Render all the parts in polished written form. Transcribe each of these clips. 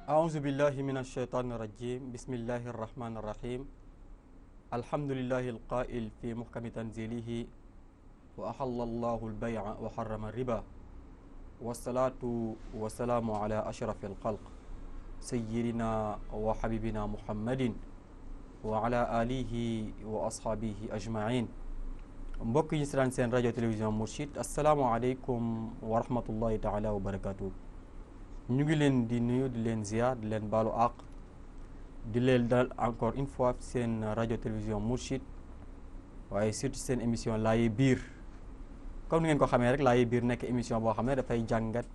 أعوذ بالله من الشيطان الرجيم بسم الله الرحمن الرحيم الحمد لله القائل في محكم تنزيله وأحل الله البيع وحرم الربا والصلاة والسلام على أشرف الخلق سيدنا وحبيبنا محمد وعلى آله وأصحابه أجمعين mbokk yi ñu seetaan seen rajo télévision Mourchid asalaamaaleykum wa rahmatullahi taala wa barakatuh ñu ngi leen di nuyu di leen ziar di leen baalu àq di leen dalal encore une fois seen rajo télévision Mourchid waaye surtout seen émission laaye biir comme ni ngeen ko xamee rek laaye biir nekk émission boo xam ne dafay jàngat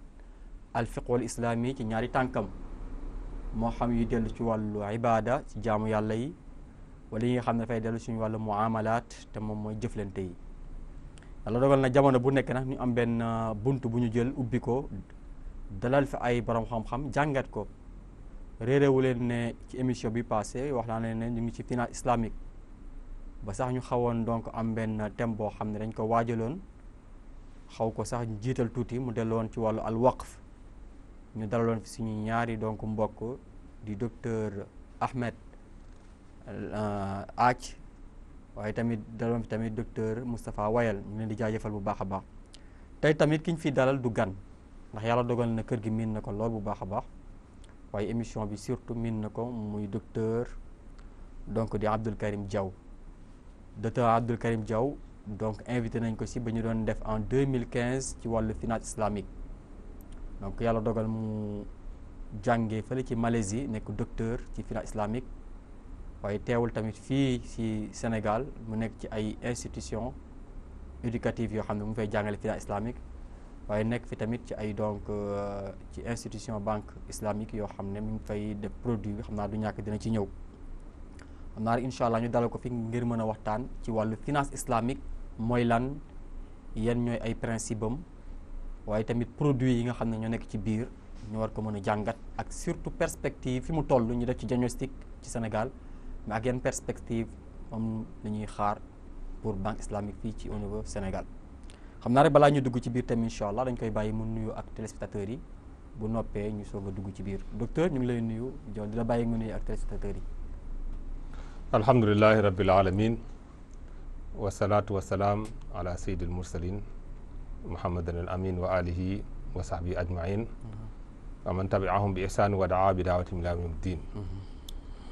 al fiqhul islami ci ñaari tànkam moo xam yu dellu ci wàllu ibada ci jaamu yàlla yi wala yi nga xam ne dafay dellu suñu wàllu muamalaat te moom mooy jëflante yi yàlla dogal na jamono bu nekk nag ñu am benn bunt bu ñu jël ubbi ko dalal fi ay borom xam-xam jàngat ko réeréwu leen ne ci émission bi passé wax naa leen ne ñu ngi ci finance islamique ba sax ñu xawoon donc am benn thème boo xam ne dañ ko waajaloon xaw ko sax jiital tuuti mu delloon ci wàllu al waqf ñu dalaloon fi suñu ñaari donc mbokk di docteur Ahmed Aaj waaye tamit daloon fi tamit docteur Moustapha Wayal ñu leen di jaajëfal bu baax a baax tey tamit ki ñu fi dalal du gan ndax yàlla dogal na kër gi miin na ko lool bu baax a baax waaye émission bi surtout miin na ko muy docteur donc di Abdoul Karim Diaw docteur Abdoul Karim Diaw donc invité nañ ko si ba ñu doon def en 2015 ci wàllu finance islamique donc yàlla dogal mu jàngee fële ci Malaisie nekk docteur ci finance islamique waaye teewul tamit fii ci Sénégal mu nekk ci ay institutions éducatives yoo xam ne mu fay jàngale finance islamique waaye nekk fi tamit ci ay donc ci institution banque islamique yoo xam ne mu ngi fay def produit bi xam naa du ñàkk dina ci ñëw xam naa rek incha allah ñu dalal ko fi ngir mën a waxtaan ci wàllu finance islamique mooy lan yan ñooy ay principe am waaye tamit produit yi nga xam ne ñoo nekk ci biir ñu war ko mën a jàngat ak surtout perspective fi mu toll ñu def ci diagnostic ci Sénégal mais ak yan perspective moom la ñuy xaar pour banque islamique fii ci au niveau Sénégal xam naa rek balaa ñu dugg ci biir tamit incha allah dañ koy bàyyi mu nuyu ak téléspectateurs yi bu noppee ñu soog a dugg ci biir docteur ñu ngi lay nuyu di la bàyyi nga nuyu ak téléspectateurs yi. alhamdulilahi rabbil alamin wasalaatu wasalaam ala sayyidil mursalin muhammadan al amin wa alihi wa sahbihi ajmain wa man tabiahum bi ihsan wa daa bi daawatihim ila yawmi ddin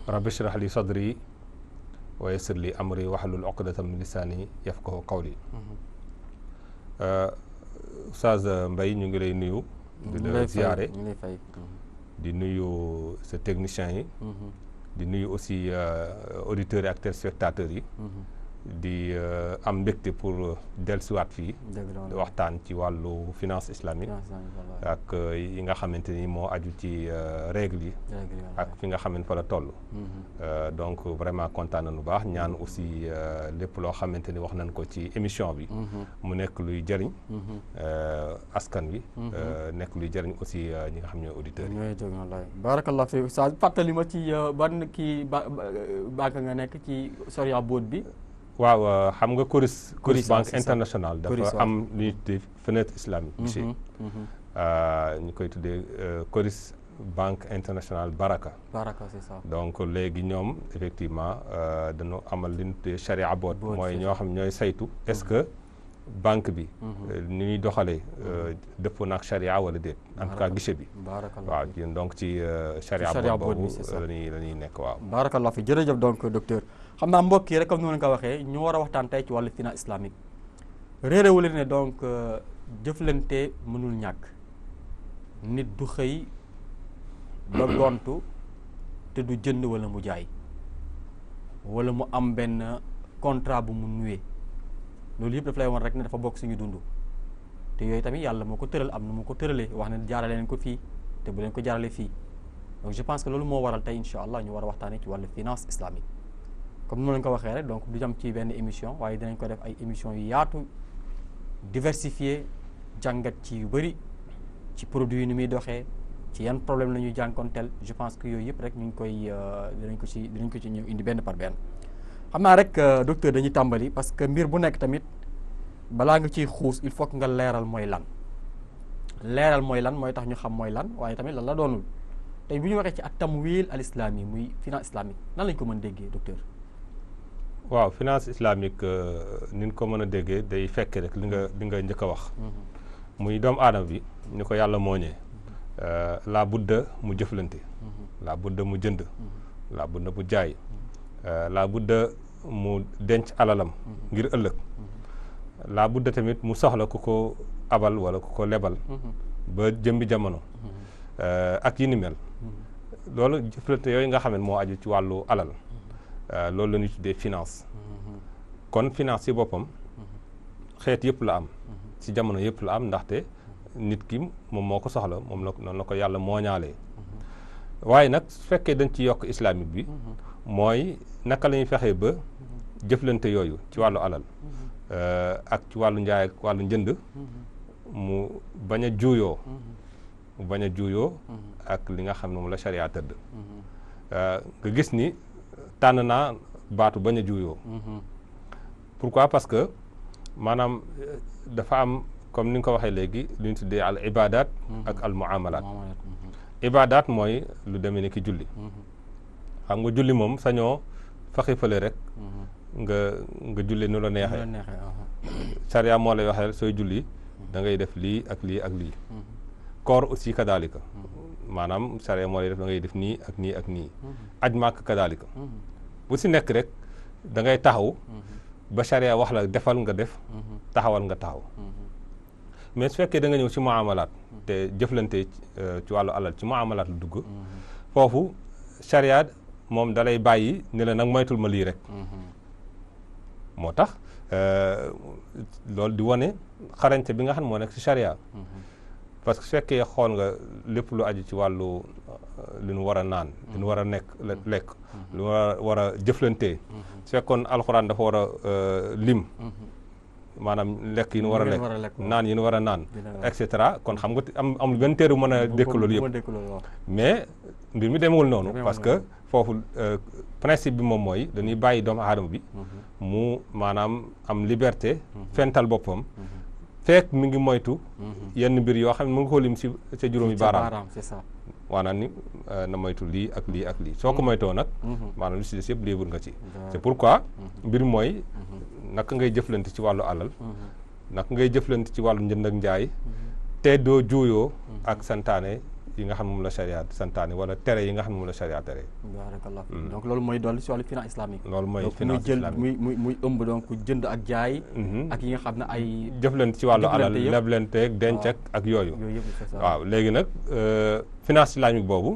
rabbi shrah li sadri wa yassir li amri wahlul uqdatan min lisani yafqahu qawli. Oustaz Mbaye ñu ngi lay nuyu. di la ziyaare di nuyu sa techniciens yi. di nuyu aussi auditeurs yi ak téléspectateurs yi. di am mbégte pour dellusiwaat fii. waxtaan ci wàllu finance islamique. ak yi nga xamante ni moo aju ci règle yi. ak fi nga xamante fa la toll. donc vraiment kontaan nañu baax ñaan aussi lépp loo xamante ni wax nañ ko ci émission bi. mu nekk luy jëriñ. askan wi. nekk luy jëriñ aussi ñi nga xam ne auditeurs yi. barakallah fi Oustaz fàttali ma ci ban kii banque nga nekk ci Soria Board bi. waaw xam nga Coris banque internationale dafa am lu ñuy tuddee fenêtre islamique monsieur ñu koy tuddee Coris banque internationale Baraka c'est ça. donc léegi ñoom effectivement dañu amal li ñu tuddee charia board mooy ñoo xam ñooy saytu est-ce que banque bi ni ñuy doxalee dëppoo na ak charia wala déet en tout cas guichet bi waaw donc ci charia board boobu la ñuy nekk waaw barakallah fi jërëjëf donc docteur xam naa mbokk yi rek comme ni ma ko waxee ñu war a waxtaan tey ci wàllu finance islamique réeréwu leen ne donc jëflante mënul ñàkk nit du xëy ba gontu te du jënd wala mu jaay wala mu am benn contrat bu mu nuwee loolu yëpp daf lay woon rek ne dafa bokk suñu dund te yooyu tamit yàlla moo ko tëral am na mu ko tëralee wax ne jaarale leen ko fii te bu leen ko jaarale fii donc je pense que loolu moo waral tey incha allah ñu war a waxtaanee ci wàllu finance islamique comme ni ma leen ko waxee rek donc du jam ci benn émission waaye dinañ ko def ay émissions yu yaatu diversifié jàngat ci yu bëri ci produit yi ni muy doxee ci yan problème la ñuy jànkoonteel je pense que yooyu yëpp rek ñu ngi koy dinañ ko ci ñëw indi benn par benn. xam naa rek docteur dañuy tàmbali parce que mbir bu nekk tamit balaa nga ciy xuus il faut que nga leeral mooy lan mooy tax ñu xam mooy lan waaye tamit lan la doonul tey bu ñu waxee ci at tamwil al islami muy finance islamique lan lañ ko mën déggee docteur. waaw finance islamique ni ñu ko mën a déggee day fekk rek li nga njëkk a wax. muy doomu aadama bi ni ko yàlla mooñee. laa budda mu jëflante. laa budda mu jënd. laa budda mu jaay. laa budda mu denc alalam. ngir ëllëg. laa budda tamit mu soxla ku ko abal wala ku ko lebal. ba jëmbi jamono. ak yi ni mel. loolu jëflante yooyu nga xam ne moo aju ci wàllu alal. loolu la ñuy tuddee finance. kon finance ci boppam xeet yëpp la am. ci jamono yëpp la am ndaxte nit ki moom moo ko soxla moom la noonu la ko yàlla mooñaalee. waaye nag su fekkee dañ ci yokk islamique bi mooy naka la ñuy fexee ba jëflante yooyu ci wàllu alal ak ci wàllu njaay ak wàllu njënd mu bañ a juuyoo. mu bañ a juuyoo ak li nga xam ne moom la charia tëdd. nga gis ni tànn naa baatu bañ a juuyoo. pourquoi parce que maanaam dafa am comme ni nga ko waxee léegi lu ñu tuddee al ibadat ak al muamalat. ibadat mooy lu demee ni ki julli. xam nga julli moom sañoo faxi fële rek nga julli nu la neexee. charia moo lay waxee sooy julli da ngay def lii ak lii ak lii. koor aussi kadaalika. maanaam charia moo lay def da ngay def nii ak nii ak nii. aj màkk kadaalika. bu si nekk rek da ngay taxaw ba charia wax la defal nga def. taxawal nga taxaw. mais su fekkee da nga ñëw ci muamalaat te jëflante ci wàllu alal ci muamalaat lu dugg. foofu charia moom da lay bàyyi ne la nag moytul ma lii rek. moo tax loolu di wane xarañte bi nga xam moo nekk ci charia. parce que su fekkee xool nga lépp lu aju ci wàllu li nu war a naan li nu war a lekk lu war a jëflantee su fekkoon alxuraan dafa war a lim maanaam lekk yi nu war a lekk naan yi nu war a naan et cetera kon xam nga amul benn téere mën a dékk loolu yëpp mais mbir mi demewul noonu parce que foofu principe bi moom mooy dañuy bàyyi doomu aadama bi mu maanaam am liberté fental boppam fekk mi ngi moytu yenn mbir yoo xam ne mu ngi ko lim si sa juróomi baaraam maanaam ni na moytu lii ak lii ak lii soo ko moytoo nag maanaam lu si des yëpp libre nga ci c'est pourquoi mbir mooy naka ngay jëflante ci wàllu alal naka ngay jëflante ci wàllu njënd ak njaay te doo juuyoo ak santaane yi nga xam ne moom la charia santaane wala tere yi nga xam ne moom la charia tere. barakallah donc loolu mooy dolli si wàllu finance islamique. loolu mooy finance islamique muy ëmb donc jënd ak jaay. ak yi nga xam ne ay. jëflante ci wàllu alal leblenteeg denc ak yooyu. waaw léegi nag finance islamique boobu.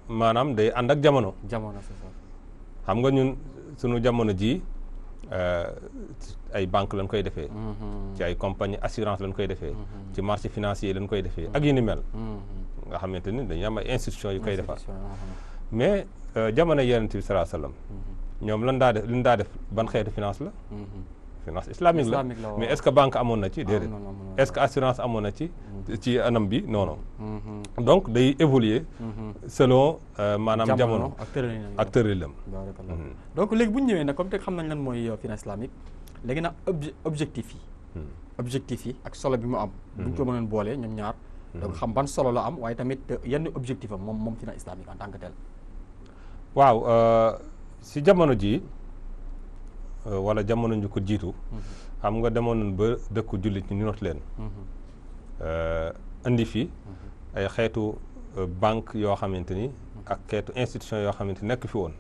maanaam day ànd ak jamono. jamono c'est ça. xam nga ñun sunu jamono ji ay banque lañ koy defee. ci ay compagnie assurance lañ koy defee. ci marché financier lañ koy defee ak yu ni mel. nga xamante ni dañuy am ay institutions yu koy defar. mais jamono Yonent bi sallallahu alayhi wasallam ñoom lan daa def ban xeetu finance la. finance islamique la mais est-ce que banque amoon na ci déedéet. est-ce que assurance amoon na ci anam bi non non. donc day évoluer selon maanaam jamono ak tëralinam. donc léegi bu ñu ñëwee nag comme te xam nañ lan mooy finance islamique léegi nag objectif yi ak solo bi mu am. bu ñu ko mënoon boolee ñoom ñaar. donc xam ban solo la am waaye tamit yenn objectif am moom finance islamique en tant que tel. waaw si jamono ji wala jamono ñu ko jiitu. xam nga demoon nañ ba dëkku jullit ñu not leen. indi fi ay xeetu banque yoo xamante ni ak xeetu institution yoo xamante ni nekk fi woon.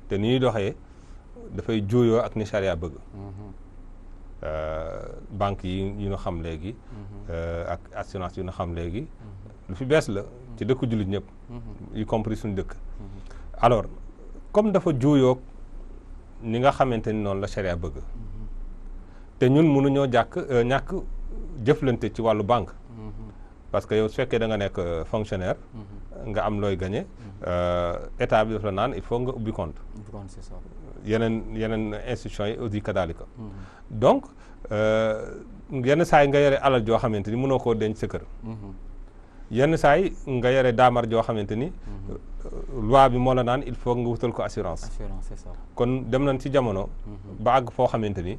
te ni ñuy doxee dafay juuyoo ak ni charia bëgg. banque yi ñu xam léegi. ak assurance yu ñu xam léegi. lu fi bees la ci dëkku jullit ñëpp. y compris suñu dëkk. alors comme dafa juuyoo ni nga xamante ni noonu la charia bëgg. te ñun mënuñoo ñàkk jëflante ci wàllu banque. parce que yow su fekkee da nga nekk fonctionnaire. nga am looy gagné. état bi dafa la naan il faut nga ubbi compte. c'est ça. yeneen institutions yi aussi kadaalika. donc yenn saa yi nga yore alal joo xamante ni mënoo koo denc sa kër. yenn saa yi nga yore daamar joo xamante ni. loi bi moo la naan il faut nga wutal ko assurance. assurance c'est ça. kon dem nañ ci jamono. ba àgg foo xamante ni.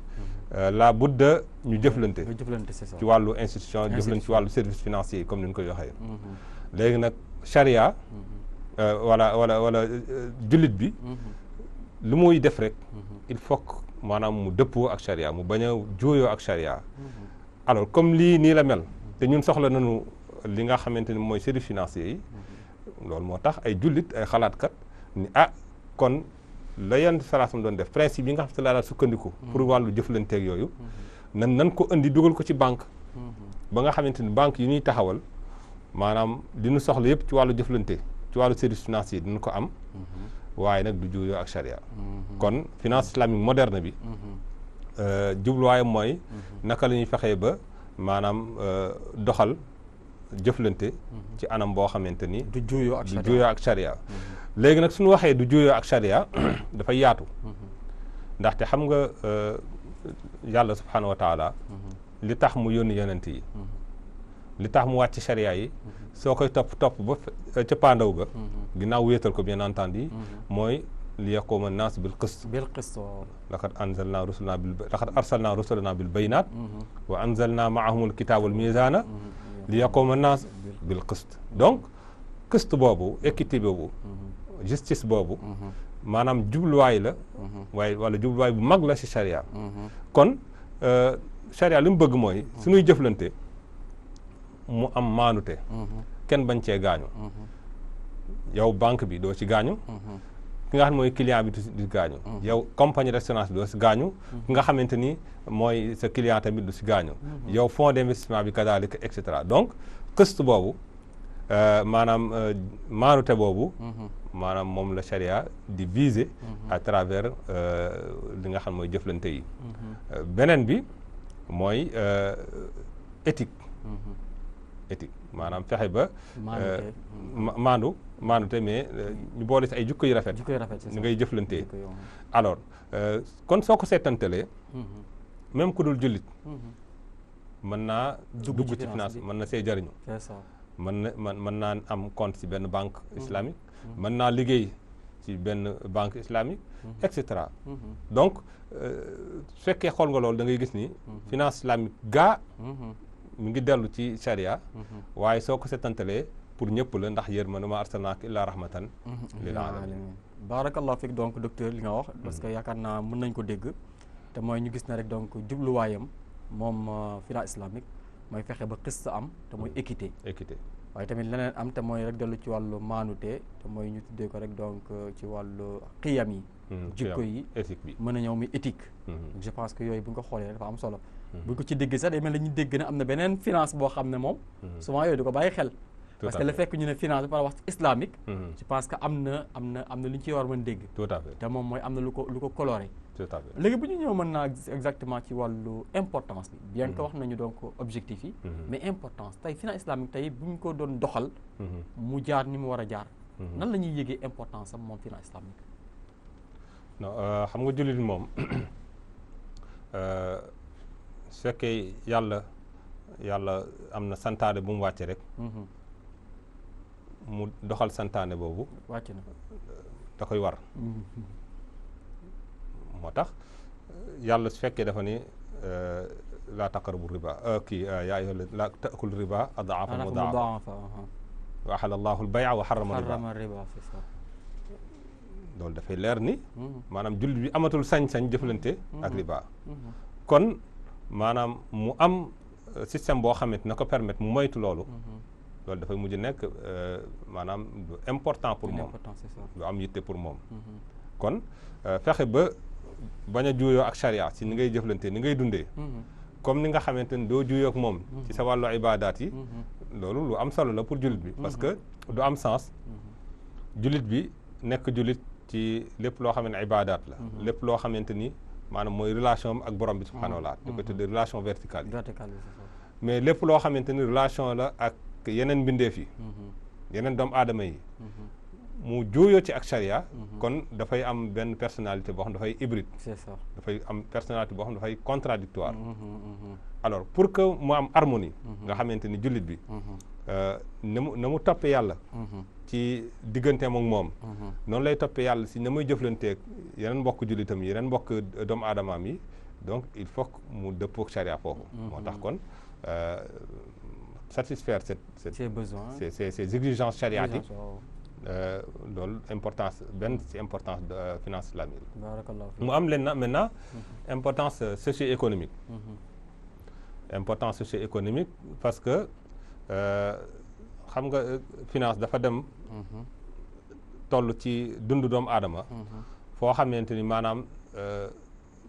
la budda ñu jëflante. c'est ça. ci wàllu institution jëflante ci wàllu service financier comme ni ñu koy waxee. léegi nag charia wala jullit bi lu muy def rek il faut que maanaam mu dëppoo ak charia mu bañ a jooyoo ak charia alors comme lii nii la mel te ñun soxla nañu li nga xamante ni mooy services financiers yi loolu moo tax ay jullit ay xalaatkat ni kon la yenn salaasam doon def principe yi nga xam te laa sukkandiku pour wàllu jëflanteeg yooyu nan ko indi dugal ko ci banque ba nga xamante ni banque yi ñuy taxawal maanaam li ñu soxla yëpp ci wàllu jëflante ci wàllu service financier dina ko am waaye nag du juyoo ak charia kon finance islamique moderne bi jubluwaayam mooy naka la ñuy fexee ba maanaam doxal jëflante ci anam boo xamante ni du juyoo ak charia léegi nag suñu waxee du juyoo ak charia dafay yaatu ndaxte xam nga yàlla subhanahu wa taala li tax mu yónni yonent yi li tax mu wàcc charia yi soo koy topp ba ca pandaw ga ginnaaw wéetal ko bien entendu mooy li yaquuma naas bil qist laqad arsalna rusulana bil bayinat wa anzalna maahumul kitaab wal mizaana li yaquuma naas bil qist donc qist boobu équité boobu justice boobu maanaam jubluwaay la waaye wala jubluwaay bu mag la ci charia kon charia li mu bëgg mooy suñuy jëflante mu am maanute kenn bañ cee gaañu yow banque bi doo ci gaañu ki nga xam mooy client bi du gaañu yow compagnie d'assurance bi doo si gaañu ki nga xamante ni mooy sa client tamit du si gaañu yow fonds d'investissement bi kadaalika et cetera donc këst boobu maanaam maanute boobu maanaam moom la charia di viser à travers li nga xam mooy jëflante yi beneen bi mooy éthique maanaam fexe ba maandute mais ñu boole si ay jukko yu rafet ni ngay jëflantee alors kon soo ko seetantalee même ku dul jullit mën naa dugg ci finance mën na see jariñu mën naa am compte ci benn banque islamique mën naa liggéey ci benn banque islamique et cetera donc su fekkee xool nga loolu da ngay gis ni finance islamique mi ngi dellu ci charia waaye soo ko seetantalee pour ñëpp la ndax yërmande ma arsalnaaka illaa rahmatan lil alamin barakallahu fiik donc docteur li nga wax parce que yaakaar naa mën nañ ko dégg te mooy ñu gis na rek donc jubluwaayam moom finance islamique mooy fexe ba xist am te mooy équité waaye tamit leneen am te mooy rek dellu ci wàllu maanute te mooy ñu tuddee ko rek donc ci wàllu xiyam yi jikko yi éthique bi mën a ñëw muy éthique je pense que yooyu bu ñu ko xoolee dafa am solo bu ñu ko ci dégg sax day mel la ñu dégg ne am na beneen finance boo xam ne moom souvent yooyu du ko bàyyi xel parce que le fekk ñu ne finance bi par wax islamique je pense que am na lu ñu ci war mën dégg tout à fait te moom mooy am na lu ko coloré tout à fait léegi bu ñu ñëw mën naa exactement ci wàllu importance bi bien que wax nañu donc objectif yi mais importance tey finance islamique tey bu ñu ko doon doxal mu jaar ni mu war a jaar nan la ñuy yëgee importance am moom finance islamique non xam nga jullit moom su fekkee yàlla am na santaane bu mu wàcce rek mu doxal santaane boobu wàcc na da koy war moo tax yàlla su fekkee dafa ni laa taqrabu riba yaa ayyuha laa taakulu riba ad'aafan mudaafa wa ahalla allahu al-bay'a wa harrama riba loolu dafay leer ni maanaam jullit bi amatul sañ-sañ jëflante ak riba kon maanaam mu am système boo xamante na ko permettre mu moytu loolu dafay mujj nekk maanaam lu important pour moom lu am yitte pour moom kon fexe ba bañ a juuyoo ak charia si ni ngay jëflante ni ngay dundee comme ni nga xamante ni doo juuyoo ak moom ci sa wàllu ibaadaat yi loolu lu am solo la pour jullit bi parce que du am sens jullit bi nekk jullit ci lépp loo xamante ne ibaadaat la lépp loo xamante ni maanaam mooy relation am ak borom bi subhanahu wa taala da koy tuddee relation verticale yi mais lépp loo xamante ni relation la ak yeneen mbindeef yi yeneen doomu aadama yi mu juuyoo ci ak charia kon dafay am benn personnalité boo xam dafay hybride dafay am personnalité boo xam dafay contradictoire alors pour que mu am harmonie nga xamante ni jullit bi na mu toppee yàlla ci digganteem ak moom noonu lay toppee yàlla si na muy jëflanteeg yeneen mbokk jullitam yi yeneen mbokk doomu aadamaam yi donc il faut que mu dëppoog charia foofu moo tax kon satisfaire ses besoins, ces exigences chariatiques loolu importance benn ci importance de finance islamique mu am leen na maintenant importance socio-économique importance socio-économique parce que xam nga finance dafa dem toll ci dundu doomu aadama foo xamante ni maanaam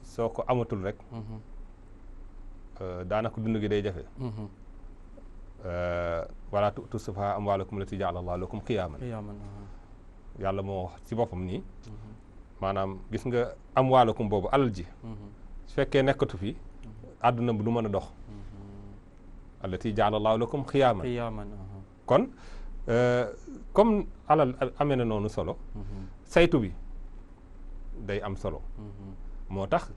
soo ko amatul rek daanaka dund gi day jafe wala tu'tu sufahaa amwaalakum allatii ja'ala Allaahu lakum qiyaaman yàlla moo wax ci boppam nii maanaam gis nga amwaalakum boobu alal ji su fekkee nekkatu fi àdduna bi du mën a dox allatii ja'ala Allaahu lakum qiyaaman kon comme alal amee na noonu solo saytu bi day am solo moo tax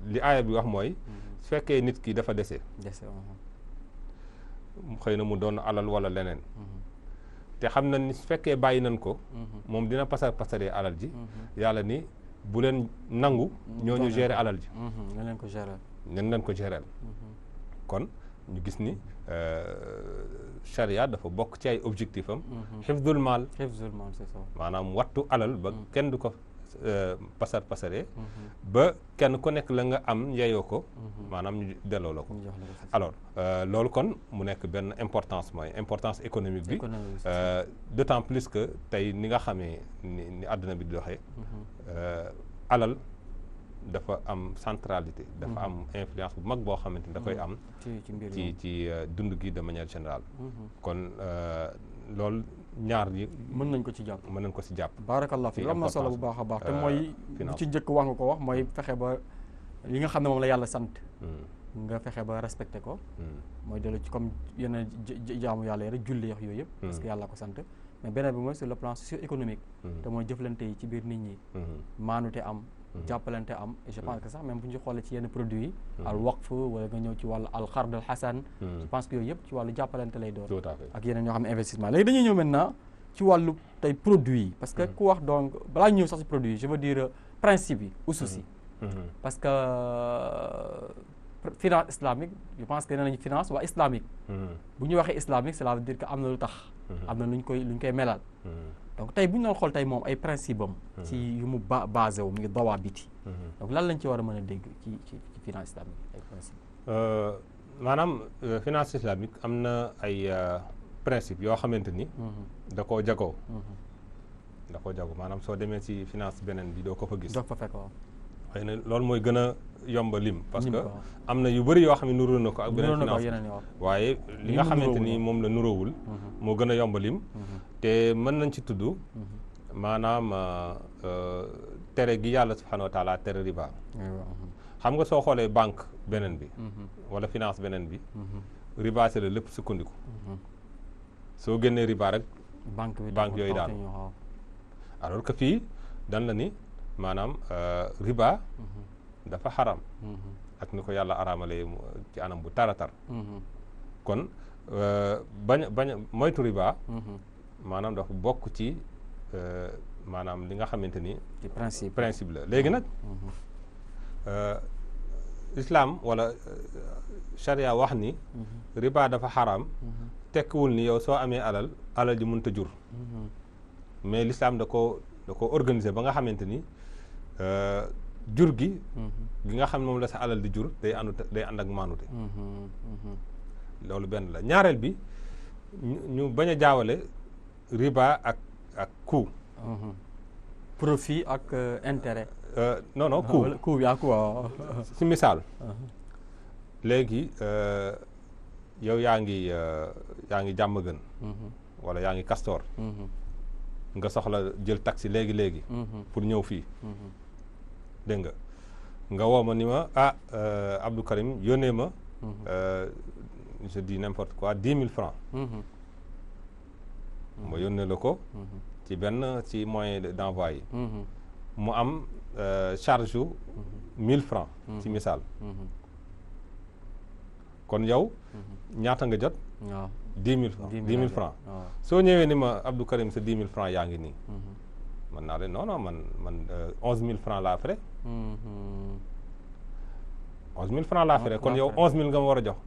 li aaya bi wax mooy su fekkee nit ki dafa dese xëy na mu doon alal wala leneen te xam na ni su fekkee bàyyi nañ ko moom dina pasaree alal ji yàlla ni bu leen nangu ñooñu gérer alal ji nen leen ko gérer kon ñu gis ni charia dafa bokk ci ay objectif am xifdul maal c'est ça maanaam wattu alal ba kenn du ko pasaree ba kenn ku nekk la nga am yeyoo ko maanaam ñu delloo la ko alors loolu kon mu nekk benn importance mooy importance économique bi d'autant plus que tey ni nga xamee ni àdduna bi di doxee alal dafa am centralité dafa am influence bu mag boo xamante ni da koy am ci dund gi de manière générale kon loolu ñaar yi mën nañ ko ci jàpp baarakallah fi am na solo bu baax a baax te mooy bu ci njëkk wax nga ko wax mooy fexe ba li nga xam ne moom la yàlla sant nga fexe ba respecté ko mooy dellu ci comme yeneen jaamu yàlla yi rek julli yax yooyu yëpp parce que yàlla ko sant mais beneen bi mooy sur le plan socio-économique te mooy jëflante yi ci biir nit ñi maanute am jàppalante am et je pense que sax même bu ñu xoolee ci yenn produits yi al waqf wala nga ñëw ci wàllu al xard al hasan je pense que yooyu yëpp ci wàllu jàppalante lay doon ak yeneen ñoo xam ne investissement léegi dañuy ñëw maintenant ci wàllu tey produits yi parce que ku wax donc balaa ñëw sax ci produits yi je veux dire principe yi usus yi parce que finance islamique je pense que nee nañu finance waa islamique bu ñu waxee islamique cela veut dire que am na lu tax am na luñ koy melal donc tey bu ñu doon xool tey moom ay principe am ci yu mu basé wu mu ngi dawaa biti donc lan lañ ci war a mën a dégg ci finance islamique ay principe maanaam finance islamique am na ay principe yoo xamante ni da koo jagoo maanaam soo demee ci finance beneen bi doo ko fa gis doo ko fa fekk waaw xëy na loolu mooy gën a yomba lim parce que am na yu bëri yoo xam ne nuroo na ko ak beneen finance waaye li nga xamante ni moom la nuroowul moo gën a yomba lim te mën nañ ci tudd maanaam tere gi yàlla subhanahu wa taala tere riba xam nga soo xoolee banque beneen bi wala finance beneen bi riba c'est la lépp sukkandiku soo génnee riba rek banque yooyu daal alors que fii dan la ni maanaam riba dafa xaram ak ni ko yàlla araamalee ci anam bu taratar kon bañ moytu riba maanaam dafa bokk ci maanaam li nga xamante ni principe la léegi nag islam wala charia wax ni riba dafa xaram tekkiwul ni yow soo amee alal ji mënut a jur mais l'islam da ko organiser ba nga xamante ni jur gi nga xam ne moom la sa alal di jur day ànd ak maanute loolu benn la ñaareel bi ñu bañ a jaawale riba ak coût profit ak intérêt non coût bi ak coût si misaal léegi yow yaa ngi jàmm gën wala yaa ngi Castor nga soxla jël taxi léegi pour ñëw fii dégg nga woo ma ni ma Abdou Karim yónnee ma je dis n'importe quoi 10 000 francs ma yónnee la ko ci moyen d'envoi yi mu am charge yu 1000 francs ci misaal kon yow ñaata nga jot 10 000 francs soo ñëwee ni ma Abdou Karim sa 10 000 francs yaa ngi nii man naa leen non man 11 000 francs laa frais 11 000 francs laa frais kon yow 11 000 nga ma war a jox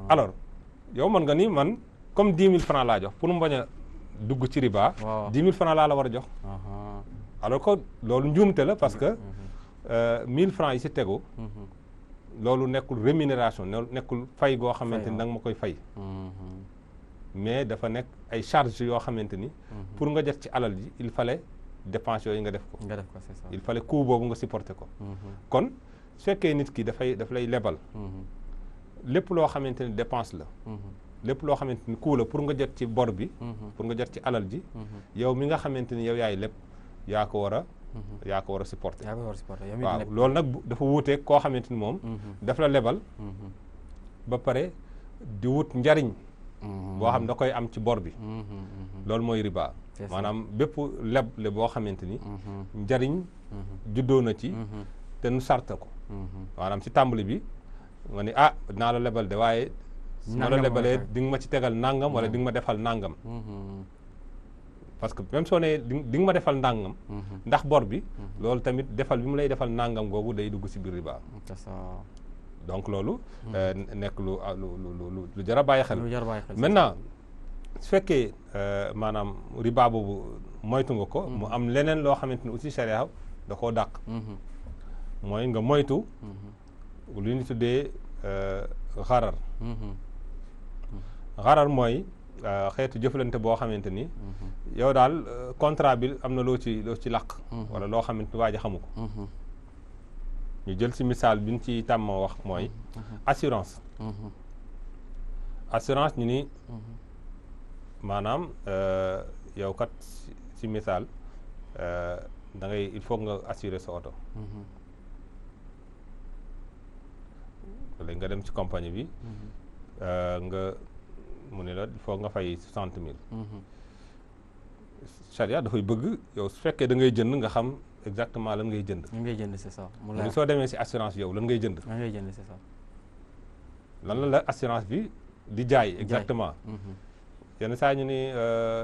alors yow mën nga ni man comme 10 000 francs laa jox pour mu bañ a dugg ci riba. 10 000 francs laa la war a jox. alors que loolu njuumte la parce que 1000 francs yi si tegu. loolu nekkul rémunération nekkul fay goo xamante ni da nga ma koy fay. mais dafa nekk ay charges yoo xamante ni. pour nga jot ci alal ji il fallait dépenses yooyu nga def ko. c'est ça. il fallait coût boobu nga supporter ko. kon su fekkee nit ki daf lay lebal. lépp loo xamante ni dépense la. lépp loo xamante ni coût la pour nga jot ci bor bi. pour nga jot ci alal ji. yow mi nga xamante ni yow yaay lépp yaa ko war a supporter. waaw loolu nag dafa wuuteeg koo xamante ni moom. daf la lebal. ba pare di wut njariñ. boo xam da koy am ci bor bi. loolu mooy riba. maanaam bépp leble boo xamante ni. njariñ juddoo na ci. te nu sarta ko. maanaam ci tàmbali bi nga ni dinaa la lebal de waaye. su ma la lebalee di nga ma ci tegal nangam wala di nga ma defal nangam. parce que même soo nee di nga ma defal nangam. ndax bor bi. loolu tamit defal bi mu lay defal nangam googu day dugg ci biir riba. donc loolu. nekk lu jar a bàyyi xel. maintenant su fekkee maanaam riba boobu moytu nga ko. mu am leneen loo xamante ni aussi sharia da koo dàq. mooy nga moytu. lu ñu tuddee xarar. xarar mooy xeetu jëflante boo xamante ni. yow daal contrat bi am na loo ci làq. wala loo xamante ni waa ji xamu ko. ñu jël ci misaal bi ñu ci tàmm wax mooy. assurance. assurance ñu ni maanaam yow kat ci misaal da ngay il faut nga assurer sa oto. léegi nga dem ci compagnie bi. nga mu ne la il faut nga fay 60 000. charia dafay bëgg yow su fekkee da ngay jënd nga xam exactement lan ngay jënd. c'est ça. mu soo demee ci assurance yow lan ngay jënd. c'est ça. lan la assurance bi di jaay exactement. yenn saa ñu ni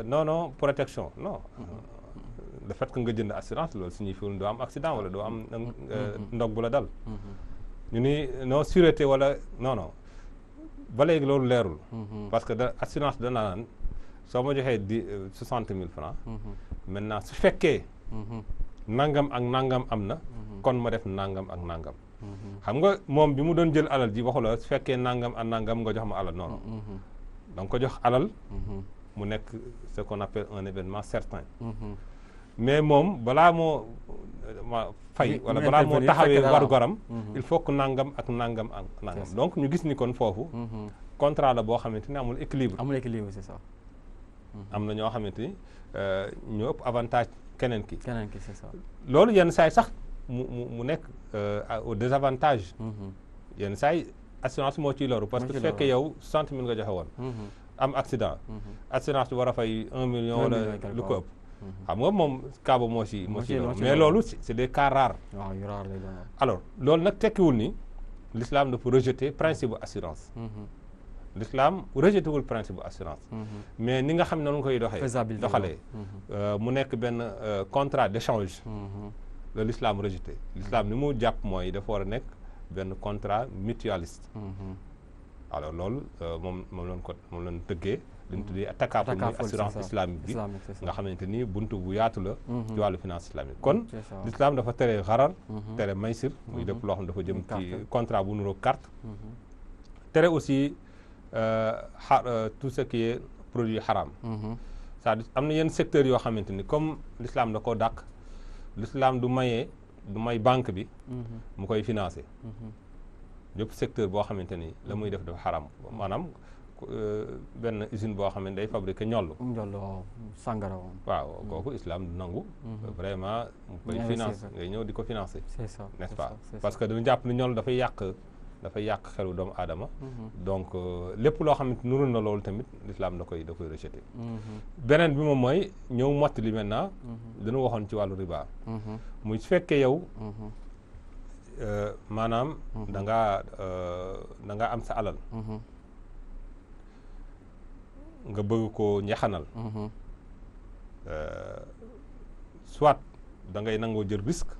non protection non. le fait que nga jënd assurance loolu signifie doo am accident wala doo am ndog bu la dal. ñu ni non sûreté wala non ba léegi loolu leerul. parce que assurance dana naan soo ma joxee 60 000 francs. maintenant su fekkee. nangam ak nangam am na. kon ma def nangam ak nangam. xam nga moom bi mu doon jël alal ji waxu la su fekkee nangam ak nangam nga jox ma alal non. da nga ko jox alal. mu nekk ce qu'on appelle un événement certain. mais moom balaa moo fay wala balaa moo taxawee waru goram il faut que nangam ak nangam ak nangam donc ñu gis ni kon foofu contrat la boo xamante ni amul équilibre c'est ça. am na ñoo xamante ni ñoo ëpp avantage keneen ki c'est ça. loolu yenn saay sax mu nekk au désavantage. yenn saay assurance moo ciy loru parce que su fekkee yow 60 000 nga joxe woon am accident assurance bi war a fay 1 million wala lu ko ëpp. xam nga moom kaaba moo ci mais loolu c'est des cas rares. waaw yu rare lay doon. alors loolu nag tekkiwul ni l'islam dafa rejeter principe bu assurance. l'islam rejeté wul principe bu assurance. mais ni nga xam ne nu koy doxalee mu nekk benn contrat d'échange. la l'islam rejeté. l'islam ni mu jàpp mooy dafa war a nekk benn contrat mutualiste. alors loolu moom lañ tëggee. li ñu tuddee takaaful muy assurance islamique bi nga xamante ni buntu bu yaatu la. ci wàllu finance islamique kon l'islam dafa tere xarar. tere maysir muy lépp loo xam dafa jëm ci contrat bu nuroo carte. tere aussi tout ce qui est produit haram. c'est-à-dire am na yenn secteurs yoo xamante ni comme l'islam da koo dàq l'islam du may banque bi. mu koy financer. yëpp secteur boo xamante ni la muy def dafa xaram maanaam. benn usine boo xam ne day fabriquer ñoll waaw sàngara waaw kooku islam du nangu vraiment mu koy finance ngay ñëw di ko financer n'est-ce pas parce que dañu jàpp ni ñoll dafay yàq xelu doomu aadama donc lépp loo xam ne nurul na loolu tamit l'islam da koy rejeter beneen bi moom mooy ñëw mottali maintenant dañu waxoon ci wàllu riba muy su fekkee yow maanaam da nga am sa alal nga bëgg ko ñaxanal soit da ngay nangoo jël risque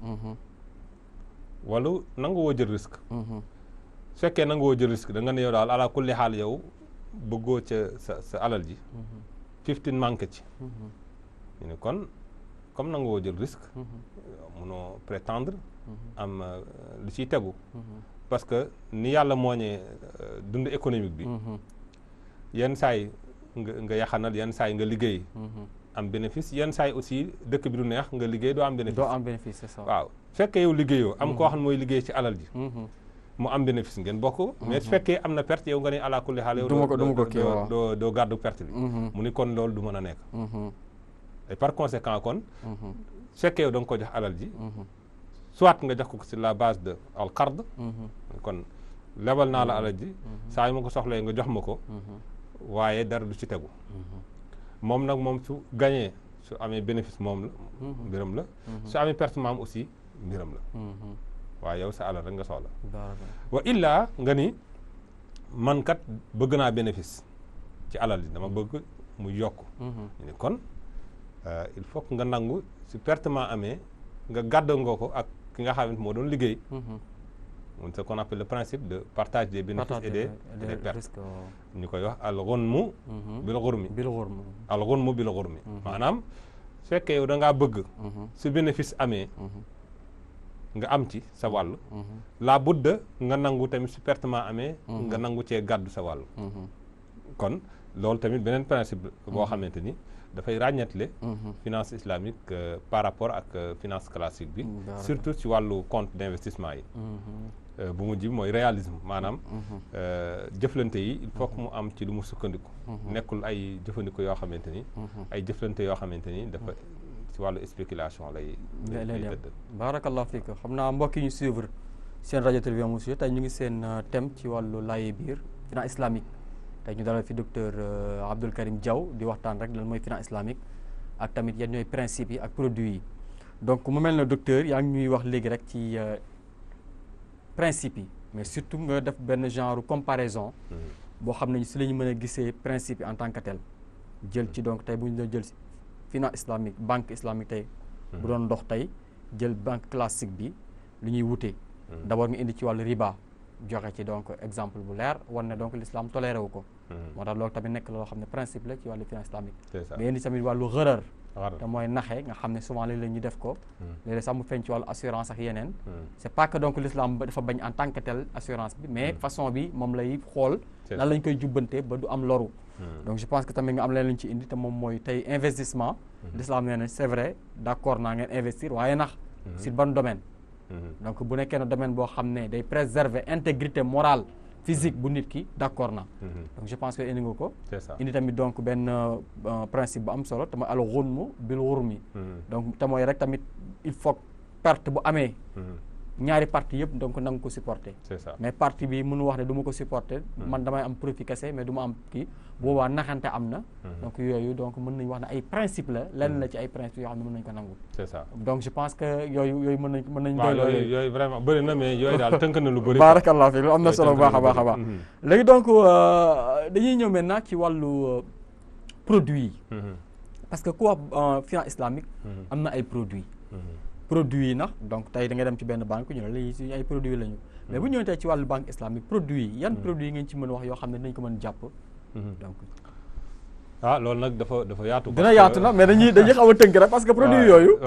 wala nangoo jël risque su fekkee nangoo jël risque da nga ne yow daal ala kulli xaal yow bëggoo ca sa alal ji 15 manqué ci ñu ne kon comme nangoo jël risque munoo prétendre am lu ciy tegu parce que ni yàlla mooñee dund économique bi yenn saay nga yaxanal yenn saay nga liggéey am bénéfice yenn saay aussi dëkk bi du neex nga liggéey doo am bénéfice c'est ça. waaw fekkee yow liggéeyoo am koo xam ne mooy liggéey ci alal ji mu am bénéfice ngeen bokk mais su fekkee am na perte yow nga ne ala kulli xaal yow doo gàddu perte bi mu ni kon loolu du mën a nekk et par conséquent kon su fekkee yow da nga ko jox alal ji soit nga jox ko sur la base de al qard kon lebal naa la alal ji saa yu ma ko soxlee nga jox ma ko waaye dara du ci tegu moom nag moom su gañee su amee bénéfice moom la mbiram la su amee perte moom aussi mbiram la waaye yow sa alal rek nga soxla wa illaa nga ni man kat bëgg naa bénéfice ci alal ji dama bëgg mu yokk ñu ne kon il faut que nga nangu su pertement amee nga gàddangoo ko ak ki nga xamante moo doon liggéey mun ce qu'on appelle le principe de partage des bénéfices et des pertes ñu koy wax al ghunmu bil ghurmi al ghunmu bil ghurmi maanaam su fekkee yow da ngaa bëgg su bénéfice amee nga am ci sa wàll la budda nga nangu tamit su pertement amee nga nangu cee gàddu sa wàll kon loolu tamit beneen principe boo xamante ni dafay ràññatle finance islamique par rapport ak finance classique bi surtout ci wàllu compte d'investissement yi bu mujj bi mooy réalisme maanaam jëflante yi il faut que mu am ci lu mu sukkandiku nekkul ay jëfandiku yoo xamante ni ay jëflante yoo xamante ni dafa ci wàllu spéculation lay tëdd barakallahu fiik xam naa mbokk yi ñu suivre seen rajo télévision Monsieur tey ñu ngi seen thème ci wàllu laaye biir finance islamique tey ñu dalal fi docteur Abdoul Karim Diaw di waxtaan rek lan mooy finance islamique ak tamit yan ñooy principes yi ak produits yi donc mu mel na docteur yaa ngi ñuy wax léegi rek ci principes yi mais surtout nga def benn genre comparaison boo xam ne si la ñu mën a gisee principe yi en tant que tel jël ci donc tey bu ñu doon jël si finance islamique banque islamique tey bu doon dox tey jël banque classique bi lu ñuy wutee d'abord nga indi ci wàllu riba joxe ci donc exemple bu leer war ne donc l'islam toléré wu ko moo tax loolu tamit nekk loo xam ne principe la ci wàllu finance islamique mais indi tamit wàllu xërar te mooy naxe nga xam ne souvent léeg la ñu def ko léeg-léeg sax mu feeñ ci wàllu assurance ak yeneen c'est pas que donc l'islam dafa bañ en tant que tel assurance bi mais façon bi moom lay xool lan lañ koy jubbante ba du am loru donc je pense que tamit nga am leen lañ ci indi te moom mooy tey investissement l'islam nee na c'est vrai d'accord naa ngeen investir waaye nax sur ban domaine donc bu nekkee ne domaine boo xam ne day préserver intégrité morale physique bu nit ki d'accord na donc je pense que indi nga ko indi tamit donc benn principe bu am solo te mooy al ghunmu bil ghurmi donc te mooy rek tamit il faut perte bu amee ñaari parti yëpp donc na nga ko supporter mais parti bi mënu wax ne du ma ko supporter man damay am profit kese mais du ma am kii boobaa naxante am na donc yooyu donc mën nañu wax ne ay principe la lenn la ci ay principe yoo xam ne mën nañu ko nangu c'est ça donc je pense que yooyu mën nañ waaw yooyu vraiment bëri na mais yooyu daal tënk na lu bëri barakallah fi lu am na solo baax a baax léegi donc dañuy ñëw maintenant ci wàllu produit yi parce que ku wax finance islamique am na ay produits produits yi nag donc tey da nga dem ci benn banque ñu ne la suñu ay produits lañu mais bu ñëwee tey ci wàllu banque islamique produits yi yan produits yi ngeen ci mën wax yoo xam ne dinañ ko mën jàpp donc loolu nag dafa yaatu dina yaatu na mais dañuy xaw a tënk rek parce que produits yooyu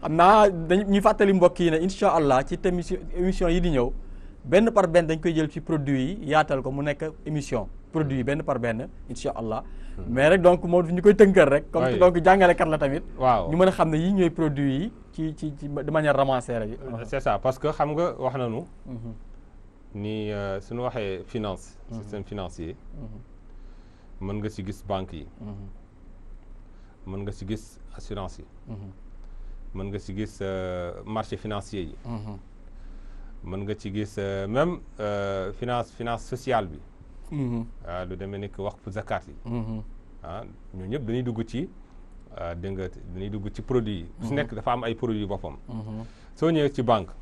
xam naa ñuy fàttali mbokk yi ne insha allah ci émission yi di ñëw benn par benn dañ koy jël ci produits yi yaatal ko mu nekk émission produits yi benn par benn insha allah mais rek donc moom ñu koy tënkal rek comme donc jàngalekat la tamit ñu mën a xam ne yi ñooy produits yi ci de manière ramassée rek c'est ça parce que xam nga wax nañu ni suñu waxee finance système financier mën nga ci gis banques yi mën nga ci gis assurance yi mën nga ci gis marché financier yi mën nga ci gis même finance sociale bi lu demee ni que waqfu zakat yi ñoo ñëpp dañuy dugg ci dégg nga dañuy dugg ci produit yi su nekk dafa am ay produits boppam soo ñëwee ci banque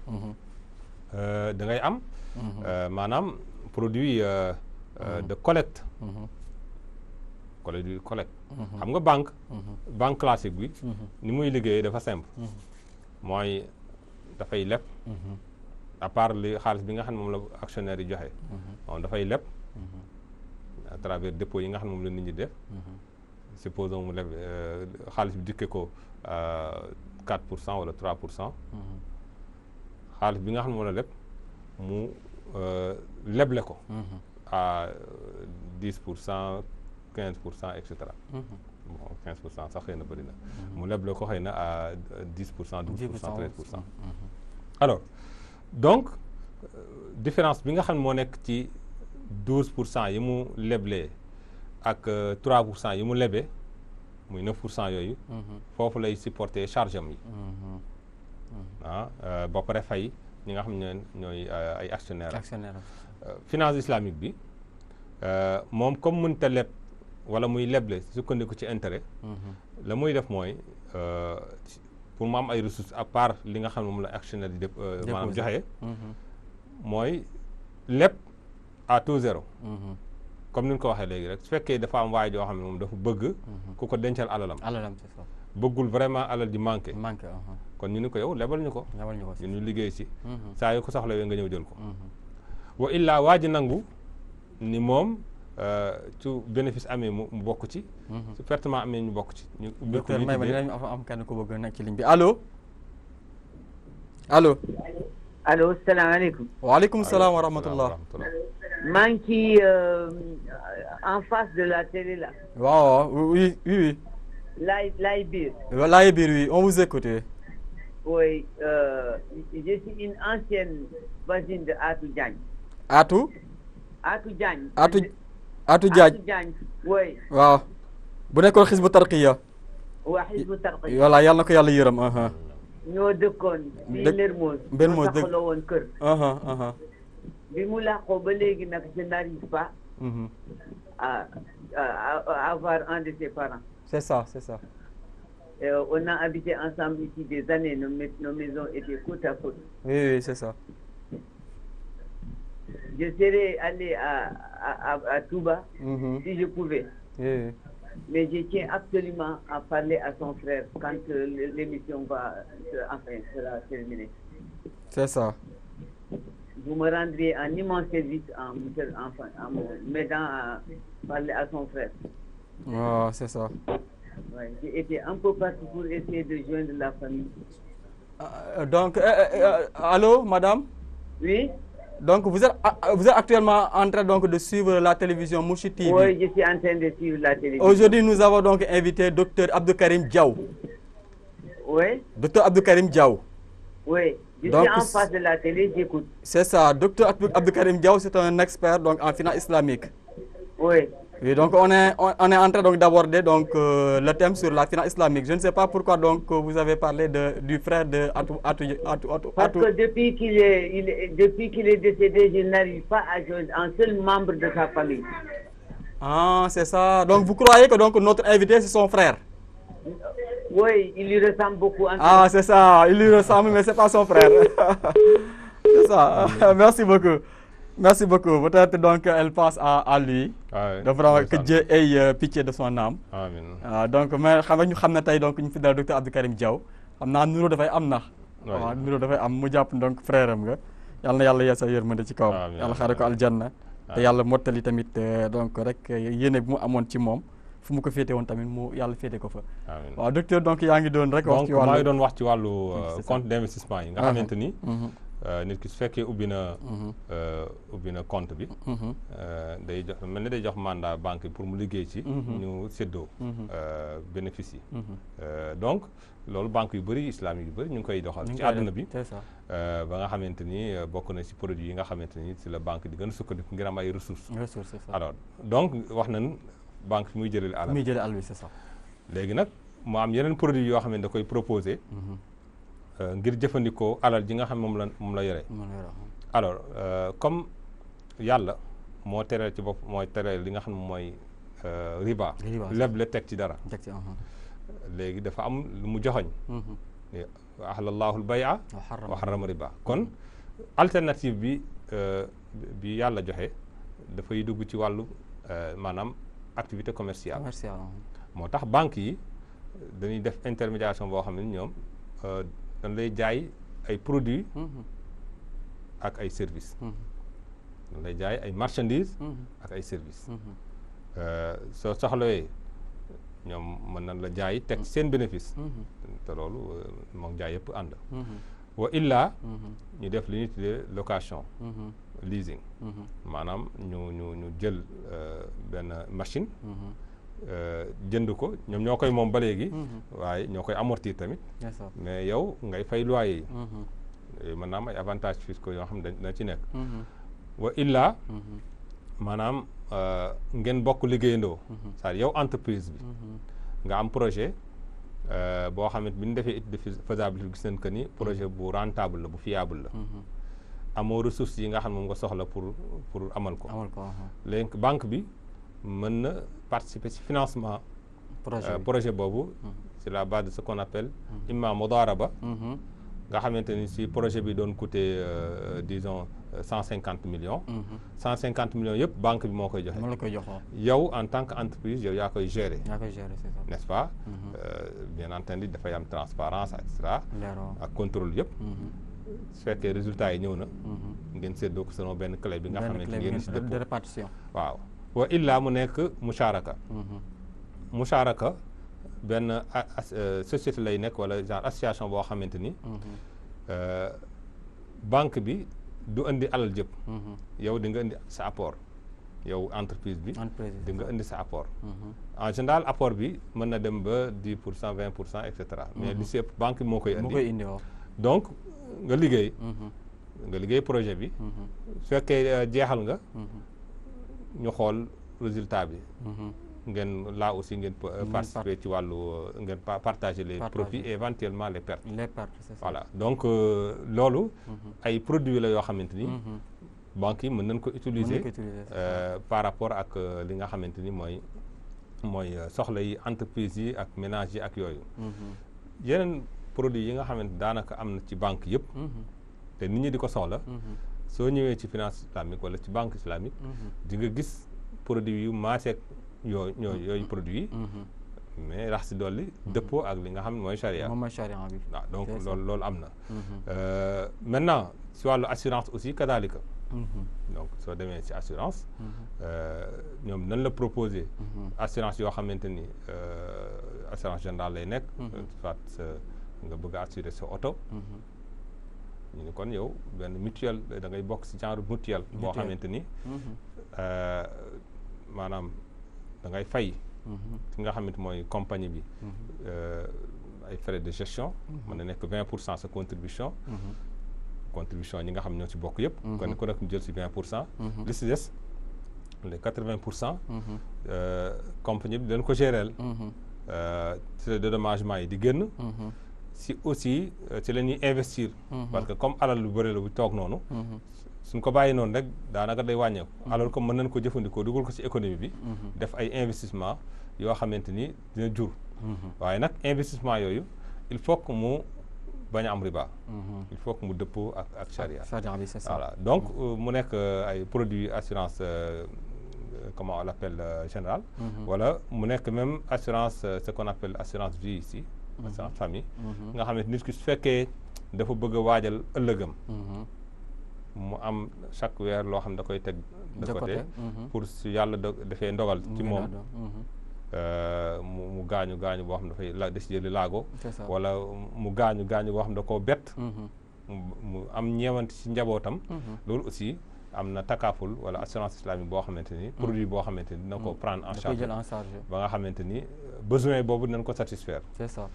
da ngay am maanaam produit de collecte xam nga banque classique bi ni muy liggéeyee dafa simple mooy dafay leb à part li xaalis bi nga xam ne moom la actionnaire yi joxe moom dafay leb à travers dépôt yi nga xam ne moom la nit ñi def. supposons mu leb xaalis bi dikkee ko 4% wala 3%. xaalis bi nga xam ne moom la leb mu leble ko. à 10%, 15%, et cetera. Bon, 15% sax xëy na bëri na. mu leble ko xëy na à 10%, 12%, 13%. alors donc différence bi nga xam ne moo nekk ci 12% yi mu leblee ak 3% yi mu lebee muy 9% yooyu. foofu lay supporter charge am yi. ba pare fay ñi nga xam ne ñooy ay actionnaires. finance islamique bi moom comme mënta leb wala muy leble sukkandiku ci intérêt. la muy def mooy pour mu am ay ressources à part li nga xam ne moom la actionnaire yi maanaam joxe. mooy leb à taux zéro. comme ni ñu ko waxee léegi rek su fekkee dafa am waay joo xam ne moom dafa bëgg. ku ko dencal alalam. c'est ça. bëggul vraiment alal di manqué. kon ñu ni ko yow lebal ñu ko. ñun ñu liggéey si. saa yu ko soxlawee nga ñëw jël ko. wa illaa waa ji nangu ni moom su bénéfice amee mu bokk ci. su pertement amee ñu bokk ci. ñu ubbil ko ñu dinañ am kenn ku bëgg nekk ci ligne bi allo. allo. allo salaamaaleykum. waaleykum salaam wa rahmatullah. maa ngi ci en face de la télé là. waaw oui. Laye Bir. Laye Bir, oui, on vous écoute. Oui, je suis une ancienne voisine de Atou Diagne. Atou Diagne. Atou Diagne. Oui. waaw bu nekkoon Hizbu Tarqiya. waa Hizbu Tarqiya. voilà yàlla na ko yàlla yërëm. ñoo dëkkoon. fii Mermoz. Mermoz dëgg soxla woon kër. bi mu làqoo ba léegi nag je n'arrive pas. à avoir un de ses parents. C'est ça. On a habité ensemble ici des années, nos maisons étaient côte à côte. Oui, c'est ça. Je serais allé à Touba si je pouvais. Oui. Mais je tiens absolument à parler à son frère quand l'émission sera terminée. C'est ça. Vous me rendriez un immense service en m'aidant à parler à son frère. Oh, c'est ça. Ouais, j'ai été un peu partout pour essayer de joindre la famille. Donc, allô, madame? Oui. Donc, vous êtes actuellement en train donc, de suivre la télévision Mourchid TV. Oui, je suis en train de suivre la télévision. Aujourd'hui, nous avons donc invité Dr Abdou Karim Diaw. Oui. Dr Abdou Karim Diaw. Oui. Je suis en face de la télé, j'écoute. C'est ça. Dr Abdou Karim Diaw, c'est un expert donc, en finance islamique. Oui. Oui, donc on est en train donc d'aborder donc le thème sur la finance islamique. Je ne sais pas pourquoi donc vous avez parlé du frère de Atou. Parce que depuis qu'il est décédé, je n'arrive pas à joindre un seul membre de sa famille. Ah, c'est ça. Donc vous croyez que donc notre invité c'est son frère? Oui, il lui ressemble beaucoup. Ah, c'est ça. Il lui ressemble, mais c'est pas son frère. C'est ça. Merci beaucoup. Merci beaucoup. Peut-être donc elle passe à lui. De vraiment que Dieu ait pitié de son âme. Amin. Donc mais ñu xam ne tey donc ñu fi dal docteur Abdou Karim Diaw xam naa nuroo dafay am nax. waaw nuroo dafay am mu jàpp donc frère am nga. yal na yàlla yeesal yërmande ci kawam. yàlla xaare ko aljanna. te yàlla mottali tamit donc rek yéene bi mu amoon ci moom. fu mu ko féete woon tamit mu yàlla féete ko fa. waaw docteur donc yaa ngi doon rek. wax ci wàllu maa ngi doon wax ci wàllu compte d'investissement yi nga xamante ni. nit ki su fekkee ubbi na compte bi. day jox mel ni day jox mandat banque pour mu liggéey ci. ñu séddoo. bénéfice yi. donc loolu banque yu bëri islamique yu bëri ñu ngi koy doxal. ci àdduna bi ba nga xamante ni bokk na ci produit yi nga xamante ni ci la banque di gën a sukkandiku ngir am ay ressources. alors donc wax nañ banque muy jëlee alal. muy jëlee alal bi c'est ça. léegi nag mu am yeneen produit yoo xam ne da koy proposé. ngir jëfandikoo alal ji nga xam moom la yore. alors comme yàlla moo tereel ci bopp mooy tereel li nga xam ne mooy riba. leble teg ci dara. léegi dafa am lu mu joxoñ. ahlallahu al-bay'a wa harrama riba. kon alternative bi yàlla joxe dafay dugg ci wàllu maanaam activité commerciale. moo tax banques yi dañuy def intermédiation boo xam ne ñoom dañ lay jaay ay produits ak ay services. dañ lay jaay ay marchandises ak ay services. soo soxlawee ñoom mën nañ la jaay teg seen bénéfice te loolu moom jaay yëpp ànd wa illa ñu def li ñuy tuddee location leasing maanaam ñu jël benn machine jënd ko ñoom ñoo koy moom ba léegi waaye ñoo koy amortir tamit mais yow ngay fay loyer yi mën naa am ay avantages fiscaux yoo xam ne dana ci nekk wa illa maanaam ngeen bokk liggéeyandoo c'est-à-dire yow entreprise bi nga am projet boo xam ne bi ñu defee étude de faisabilité gis nañ que ni projet bu rentable la bu fiable la amoo ressources yi nga xam ne moom nga soxla pour amal ko léegi banque bi mën na participer ci financement projet boobu c'est la base de ce qu'on appelle imma mudaraba nga xamante ni si projet bi doon coûter disons 150 millions 150 millions yëpp banque bi moo koy joxe yow en tant que entreprise yow yaa koy gérer n'est-ce pas bien entendu dafay am transparence et cetera ak contrôle yëpp su fekkee résultats yi ñëw na ngeen séddoo ko selon benn clé bi nga xamante ni ngeen si dëppoo répartition waaw wa illa mu nekk musharaka benn société lay nekk wala genre association boo xamante ni banque bi du indi alal jëpp yow di nga indi sa apport yow entreprise bi di nga indi sa apport en général apport bi mën na dem ba 10% 20% et cetera mais li si ëpp banque bi moo koy indi donc nga liggéey projet bi su fekkee jeexal nga ñu xool résultat bi ngeen là aussi ngeen participer ci wàllu ngeen partager les profits et éventuellement les pertes c'est ça voilà donc loolu ay produits la yoo xamante ni banques yi mën nañ ko utiliser par rapport ak li nga xamante ni mooy soxla yi entreprise yi ak ménage yi ak yooyu yeneen produits yi nga xamante daanaka am na ci banque yëpp te nit ñi di ko soxla soo ñëwee ci finance islamique wala ci banque islamique di nga gis produits yu maaseek yooyu produits yi mais rax si dolli dëppoo ak li nga xam ne mooy charia moom mooy charia bi waaw donc loolu am na maintenant si wàllu assurance aussi kadalika donc soo demee ci assurance ñoom nan la proposer assurance yoo xamante ni assurance générale lay nekk soit nga bëgg a assurer sa oto ñu ni kon yow benn mutuelle da ngay bokk ci genre mutuelle boo xamante ni maanaam da ngay fay ki nga xamante mooy compagnie bi ay frais de gestion mën na nekk 20% sa contribution ñi nga xam ñoo ci bokk yëpp kon ku nekk ñu jël ci 20% li ci des les 80% compagnie bi dañ ko géreel ci le dédommagement yi di génn si aussi ci la ñuy investir parce que comme alal lu bëri la bu toog noonu suñ ko bàyyi noonu rek daanaka day wàññeeku alors que mën nañ ko jëfandikoo dugal ko ci économie bi def ay investissement yoo xamante ni dina jur waaye nag investissement yooyu il faut que mu bañ a am riba il faut que mu dëppoo ak charia bi c'est ça voilà donc mu nekk ay produits assurance comment on l'appelle générale wala mu nekk même assurance ce qu'on appelle assurance vie ici assurance famille nga xam ne nit ki su fekkee dafa bëgg a waajal ëllëgam mu am chaque weer loo xam ne da koy teg de côté pour su yàlla dafay ndogal ci moom mu gaañu boo xam ne dafay décider li laago wala mu gaañu boo xam ne da koo bett mu am ñeewante ci njabootam loolu aussi am na takaaful wala assurance islamique boo xamante ni produit boo xamante ni dina ko prendre en charge ba nga xamante ni besoin boobu dinañ ko satisfaire c'est ça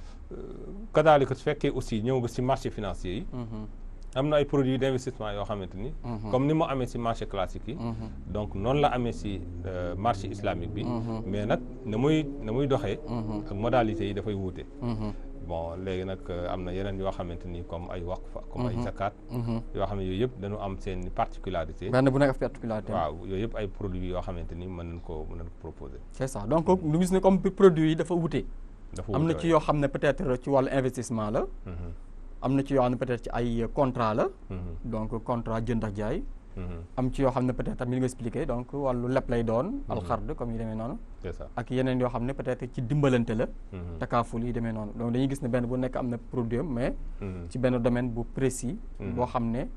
kadaalika su fekkee aussi ñëw nga ci marché financier yi am na ay produits d'investissement yoo xamante ni comme ni mu amee ci marché classique yi donc noonu la amee ci marché islamique bi mais nag na muy doxee ak modalités yi dafay wuute bon léegi nag am na yeneen yoo xamante ni comme ay waqfa comme ay zakat yoo xam ne yooyu yëpp dañu am seen particularité benn bu nekk particularité waaw yooyu yëpp ay produits yoo xamante ni mën nañ ko proposer c'est ça donc ñu gis ne comme produits yi dafa wuute am na ci yoo xam ne peut-être ci wàllu investissement la am na ci yoo xam ne peut-être ci ay contrat la donc contrat jënd ak jaay am ci yoo xam ne peut-être tamit nga expliqué donc wàllu lepp lay doon alxard comme yi demee noonu ak yeneen yoo xam ne peut-être ci dimbalante la takaaful yi demee noonu donc dañuy gis ne benn bu nekk am na produit mais ci benn domaine bu précis boo xam ne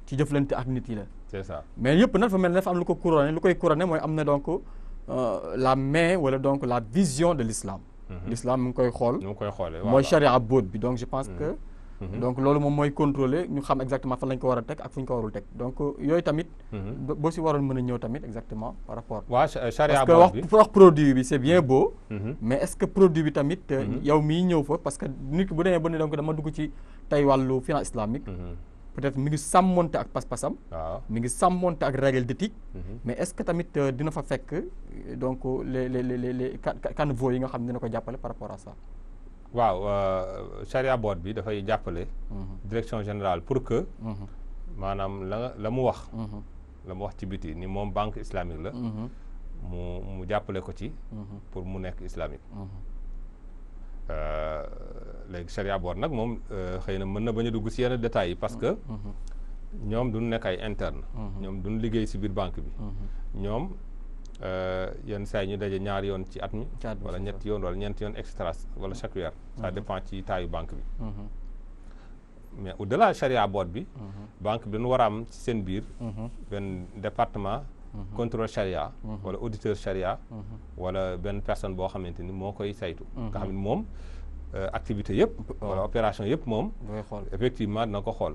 ci jëflante ak nit yi la c'est ça mais yëpp nag dafa mel ne dafa am lu ko couronné lu koy couronné mooy am na donc la main wala donc la vision de l'islam. L'islam mu ngi koy xool. mu ngi koy xoolee mooy charia boot bi donc je pense que. donc loolu moom mooy contrôler ñu xam exactement fan lañ ko war a teg ak fu ñu ko warul teg donc yooyu tamit. boo si waroon mën a ñëw tamit exactement par rapport. waaw charia boot bi parce que wax produit bi c'est bien beau. mais est-ce que produit bi tamit. yow miy ñëw fa parce que nit ki bu demee ba ne donc dama dugg ci tey wàllu finance islamique. peut-être mi ngi sàmmonte ak pas-pasam. waaw mi ngi sàmmonte ak règle d'éthique. mais est-ce que tamit dina fa fekk donc les caniveaux yi nga xam ne dina ko jàppale par rapport à ça. waaw charia board bi dafay jàppale. direction générale pour que. maanaam la mu wax. la mu wax ci biti ni moom banque islamique la. mu jàppale ko ci. pour mu nekk islamique. léegi charia board nag moom xëy na mën na bañ a dugg ci yenn détails yi parce que ñoom duñ nekk ay interne ñoom duñ liggéey ci biir banque bi ñoom yenn saa yi ñu daje ñaari yoon ci at mi wala ñetti yoon wala ñeenti yoon extra wala chaque weer ça dépend ci taayu banque bi mais au delà charia board bi banque bi dañu war a am ci seen biir benn département contrôle charia wala auditeur charia wala benn personne boo xamante ni moo koy saytu nga xam ne moom activité yëpp wala opération yëpp moom effectivement dina ko xool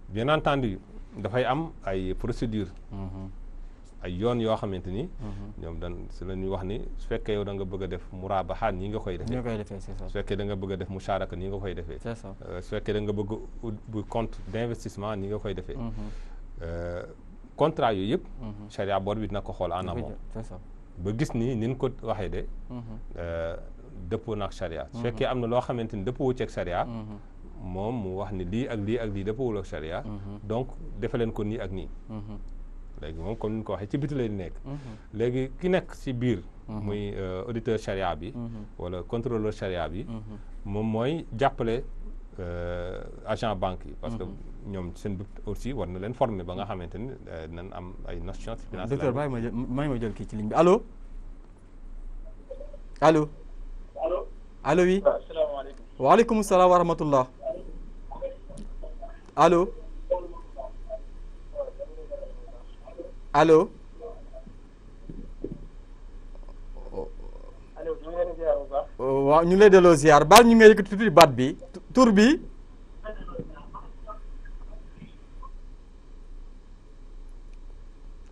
bien entendu dafay am ay procédure ay yoon yoo xamante ni ñoom dan si la ñuy wax ni su fekkee yow da nga bëgg a def murabaha nii nga koy defee su fekkee da nga bëgg a def musharaka nii nga koy defee su fekkee da nga bëgg bu compte d'investissement nii nga koy defee contrat yooyu yëpp charia board bi dina ko xool en amont ba gis ni ñu ko waxee de dëppoo na ak charia su fekkee am na loo xamante ni dëppoo ci ak charia moom mu wax ni lii ak lii ak lii dëppoowul ak charia donc defe leen ko nii ak nii léegi moom comme ni ñu ko waxee ci biti lay nekk léegi ki nekk ci biir muy auditeur charia bi wala contrôleur charia bi moom mooy jàppale agent banque yi parce que ñoom seen but aussi war na leen former ba nga xamante ni dinañ am ay notions financières. docteur bàyyi ma jël kii ci ligne bi allo allo. allo. allo oui. asalaamaaleykum. waaleykum salaam wa rahmatullah. allo. allo. allo ñu ngi leen di ziar bu baax. waaw ñu ngi lay delloo ziar baal ñu ngi yëkkati tuuti baat bi tur bi.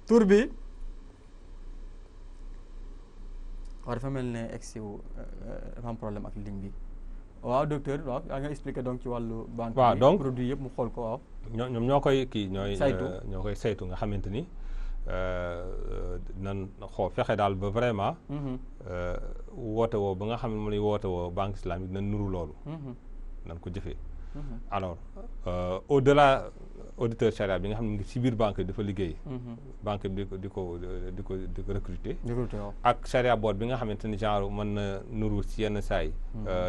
tur bi waaw dafa mel ne egsi wu dafa am problème ak ligne bi waaw docteur waaw yaa nga expliqué donc ci wàllu banque waaw donc produit yëpp mu xool ko waaw ñoom ñoo koy kii saytu ñoo koy saytu nga xamante ni nan xoo fexe daal ba vraiment woote woo ba nga xam ne mu lay woote woo banque islamique nan nuru loolu nan ko jëfee alors au delà auditeur charia bi nga xam ne ngi ci biir banque bi dafa liggéey banque bi di ko recruter ak charia board bi nga xamante ni genre mën na nuru ci yenn saay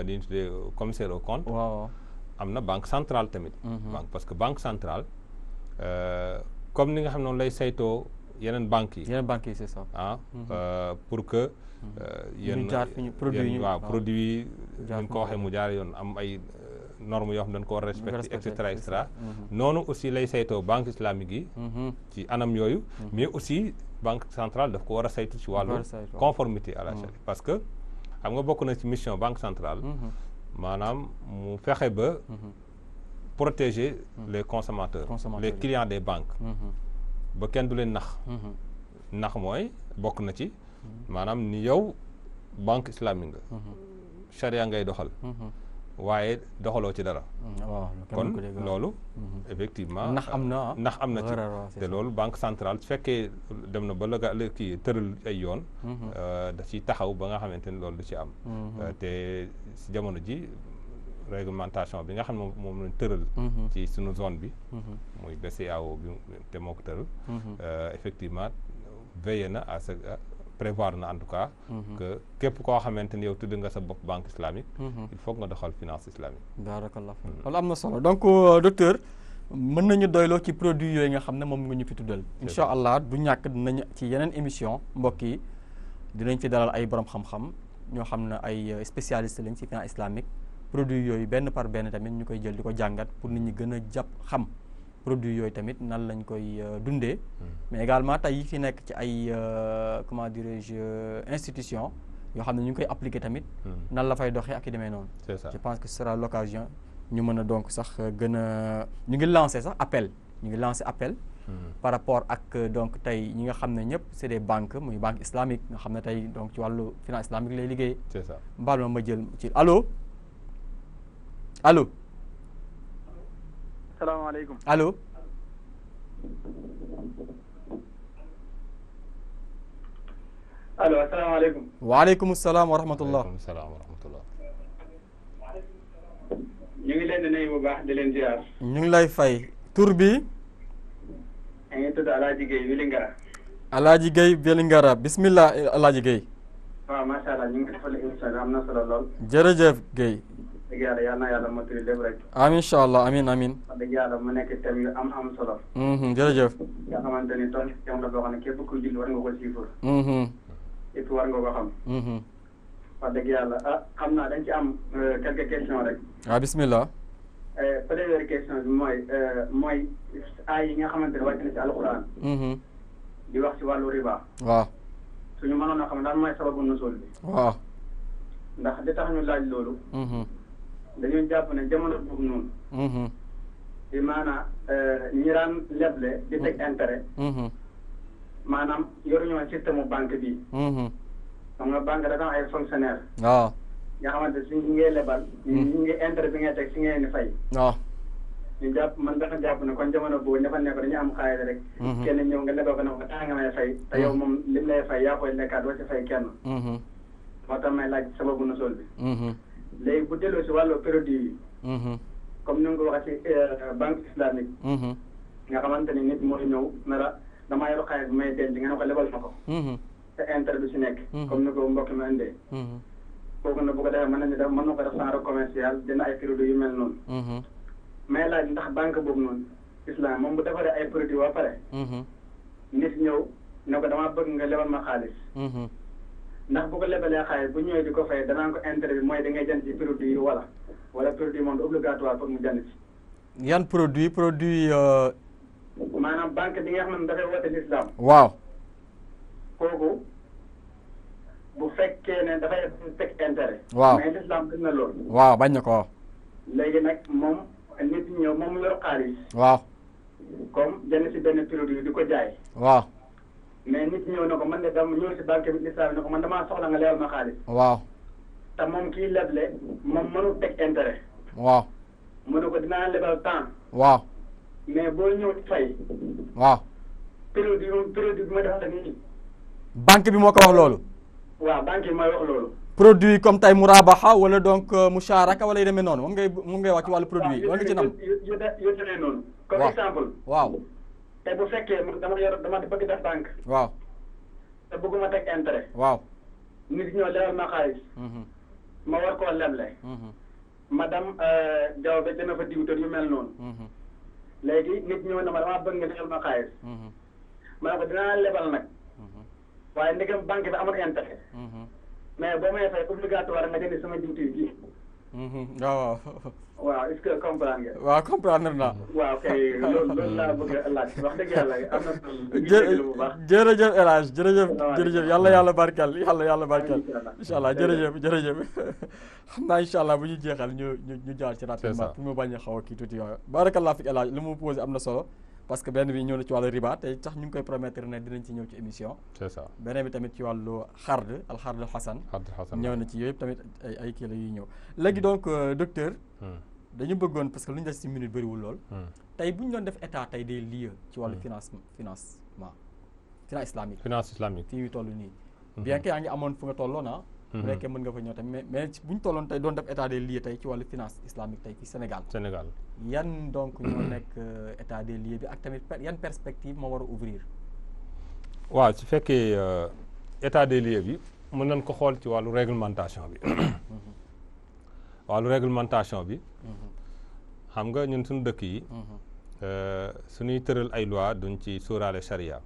li ñu tuddee commissaire au compte waaw am na banque centrale tamit banque parce que banque centrale comme ni nga xam ne noonu lay saytoo yeneen banques yi c'est ça pour que yenn waaw produit yi dañ ko waxee mu jaar yoon am ay normes yoo xam dañ ko war a respecté et cetera noonu aussi lay saytoo banque islamique yi ci anam yooyu mais aussi banque centrale daf ko war a saytu ci wàllu conformité à la charia parce que xam nga bokk na ci mission banque centrale maanaam mu fexe ba protéger les consommateurs les clients des banques ba kenn du leen nax mooy bokk na ci maanaam ni yow banque islamique nga charia ngay doxal waaye doxaloo ci dara kon loolu effectivement ndax am na ci te loolu banque centrale su fekkee dem na ba la kii tëral ay yoon da ciy taxaw ba nga xamante ni loolu du ci am te si jamono ji réglementation bi nga xam ne moom lañ tëral ci suñu zone bi muy BCEAO bi te moo ko tëral effectivement veillé na à ce prévoir na en tout cas que képp koo xamante ni yow tudd nga sa bopp banque islamique il faut nga doxal finance islamique barakallah loolu am na solo donc docteur mën nañu doyloo ci produit yooyu nga xam ne moom nga ñu fi tuddal incha allah du ñàkk dinañ ci yeneen émission mbokk yi dinañ fi dalal ay borom xam-xam ñoo xam ne ay spécialiste lañ ci finance islamique produit yooyu benn par benn tamit ñu koy jël di ko jàngat pour nit ñi gën a jàpp xam produits yooyu tamit nan lañ koy dundee mais également tey fi nekk ci ay comment dirais-je institution yoo xam ne ñu ngi koy appliquer tamit nan la fay doxee ak i demee noonu. c'est ça. Je pense que ce sera l'occasion ñu mën a donc sax gën a ñu ngi lancer sax appel par rapport ak donc tey ñi nga xam ne ñëpp c'est des banques muy banque islamique nga xam ne tey donc ci wàllu finance islamique lay liggéey. c'est ça. mbaal ma jël ci allo. salaamaaleykum. allo. allo asalaamaaleykum. waaleykum salaam wa rahmatullah. waaleykum salaam wa rahmatullah. ñu ngi leen di nuyu bu baax di leen ziar. ñu ngi lay fay tur bi. maa ngi tudd Alaaji Gueye Vélingara. Alaaji Gueye Vélingara bismillah Alaaji Gueye. waaw macha allah ñu ngi defal émission bi am na solo lool. jërëjëf Gueye. dëgg yàlla yal na yàlla mottali lépp rek. amiin incha allah amiin amiin. wax dëgg yàlla mu nekk thème yu am solo. jërëjëf. nga xamante ni tool thème la boo xam ne képp ku julli war nga ko siifur. et puis war nga ko xam. wax dëgg yàlla xam naa dañ ci am quelques questions rek. waaw bismillah. première question bi mooy ay yi nga xamante ne wàcc na ci alxuraan. di wax ci wàllu riba. waaw. suñu mënoon a xam daal mooy sababu nusul bi. waaw. ndax li tax ñu laaj loolu. dañuy jàpp ne jamono boobu noonu. di maanaam ñi daan leble di teg intérêt. maanaam yoruñu woon système banque bi. xam nga banque dafa am ay fonctionnaire. waaw. nga xamante si ñi ngay lebal. ñi ngi intérêt bi ngay teg si ngeen di fay. waaw. ñu jàpp man dafa jàpp ne kon jamono boobu ña fa nekk dañu am xaalis rek. kenn ñëw nga lebal ko ne ko temps nga may fay. te yow moom lim lay fay yaa koy lekkaat doo ci fay kenn. moo tax may laaj sababu nusul bi. léegi bu delloo si wàllu produit yi. comme ni nga ko waxee ci banque islamique. nga xamante ni nit moo ñëw ne la damaa yor xaalis bi may denc nga ne ko lebal ma ko. te intérêt bi si nekk. comme ni ko mbokk mi indee. kooku nag bu ko defee mën na ko def centre commercial dina ay produits yu mel noonu. may laaj ndax banque boobu noonu islam moom bu defaree ay produits ba pare. nit ñëw ne ko damaa bëgg nga lebal ma xaalis. ndax bu ko lebalee xaalis bu ñëwee di ko fay danaa ko intérêt bi mooy da ngay jënd ci produit yi wala produit moom obligatoire pour mu jënd ci. yan produit maanaam banque bi nga xam ne dafay woote l'islam. waaw. kooku bu fekkee ne dafay teg intérêt. waaw mais l'islam gën na lool. waaw bañ na ko. léegi nag moom nit ñëw moom mu yor xaalis. waaw. comme jënd si benn produit di ko jaay. waaw. mais nit ñëw na ko man de dama ñëw si banque bi l'islam ne ko man damaa soxla nga lebal ma xaalis. waaw. te moom kii leble moom mënul teg intérêt. waaw. mu ne ko dinaa lebal temps. waaw. mais boo ñëw fay. waaw. produit bi ma defal nii. banque bi moo ko wax loolu. waaw banque bi mooy wax loolu. produit comme tay murabaha wala donc musharaka wala yu demee noonu moom ngay wax ci wàllu produit yi wala nga ci nam. yu demee noonu. comme exemple. waaw. te bu fekkee dama bëgg def banque. waaw. te bëgguma teg intérêt. waaw. nit ñoo lebal ma xaalis. ma war koo leble. madame Diaw ba dina fa diwtor yu mel noonu. léegi nit ñëw na ma damaa bëgg nga lebal ma xaalis. ma ne ko dinaa lebal nag. waaye ndegam banque bi amul intérêt. mais boo may fay obligatoire nga jënd sama diwtiir gi. waaw. waaw est-ce que comprendre nga. waaw comprendre naa. waaw kay loolu laa bëgg a laaj wax dëgg yàlla am na. jërëjëf El Hadj jërëjëf yàlla barkal yàlla barkal. incha allah jërëjëf xam naa incha allah bu ñu jeexal ñu jaar ci rapidement pour mu bañ a xaw a kii tuuti yooyu. barakallah fi El Hadj li mu posé am na solo. parce que benn bi ñëw na ci wàllu riba te sax ñu ngi koy promettre ne dinañ ci ñëw ci émission. c'est ça beneen bi tamit ci wàllu xard al xasan ñëw na ci yooyu yëpp tamit ay kii la yuy ñëw léegi donc docteur dañu bëggoon parce que lu ñu des ci minute bëriwul lool tey bu ñu doon def état tey day lié ci wàllu finance islamique fii ñu toll nii bien que yaa ngi amoon fu nga tolloon bu nekkee mën nga fa ñëw tamit mais bu ñu tolloon tey doon def état des lieux tey ci wàllu finance islamique tey fii Sénégal yan donc ñoo nekk état des lieux bi ak tamit yan perspective moo war a ouvrir. waaw su fekkee état des lieux bi mën nañ ko xool ci wàllu réglementation bi xam nga ñun suñu dëkk yi suñuy tëral ay loi duñ ci sóoraale charia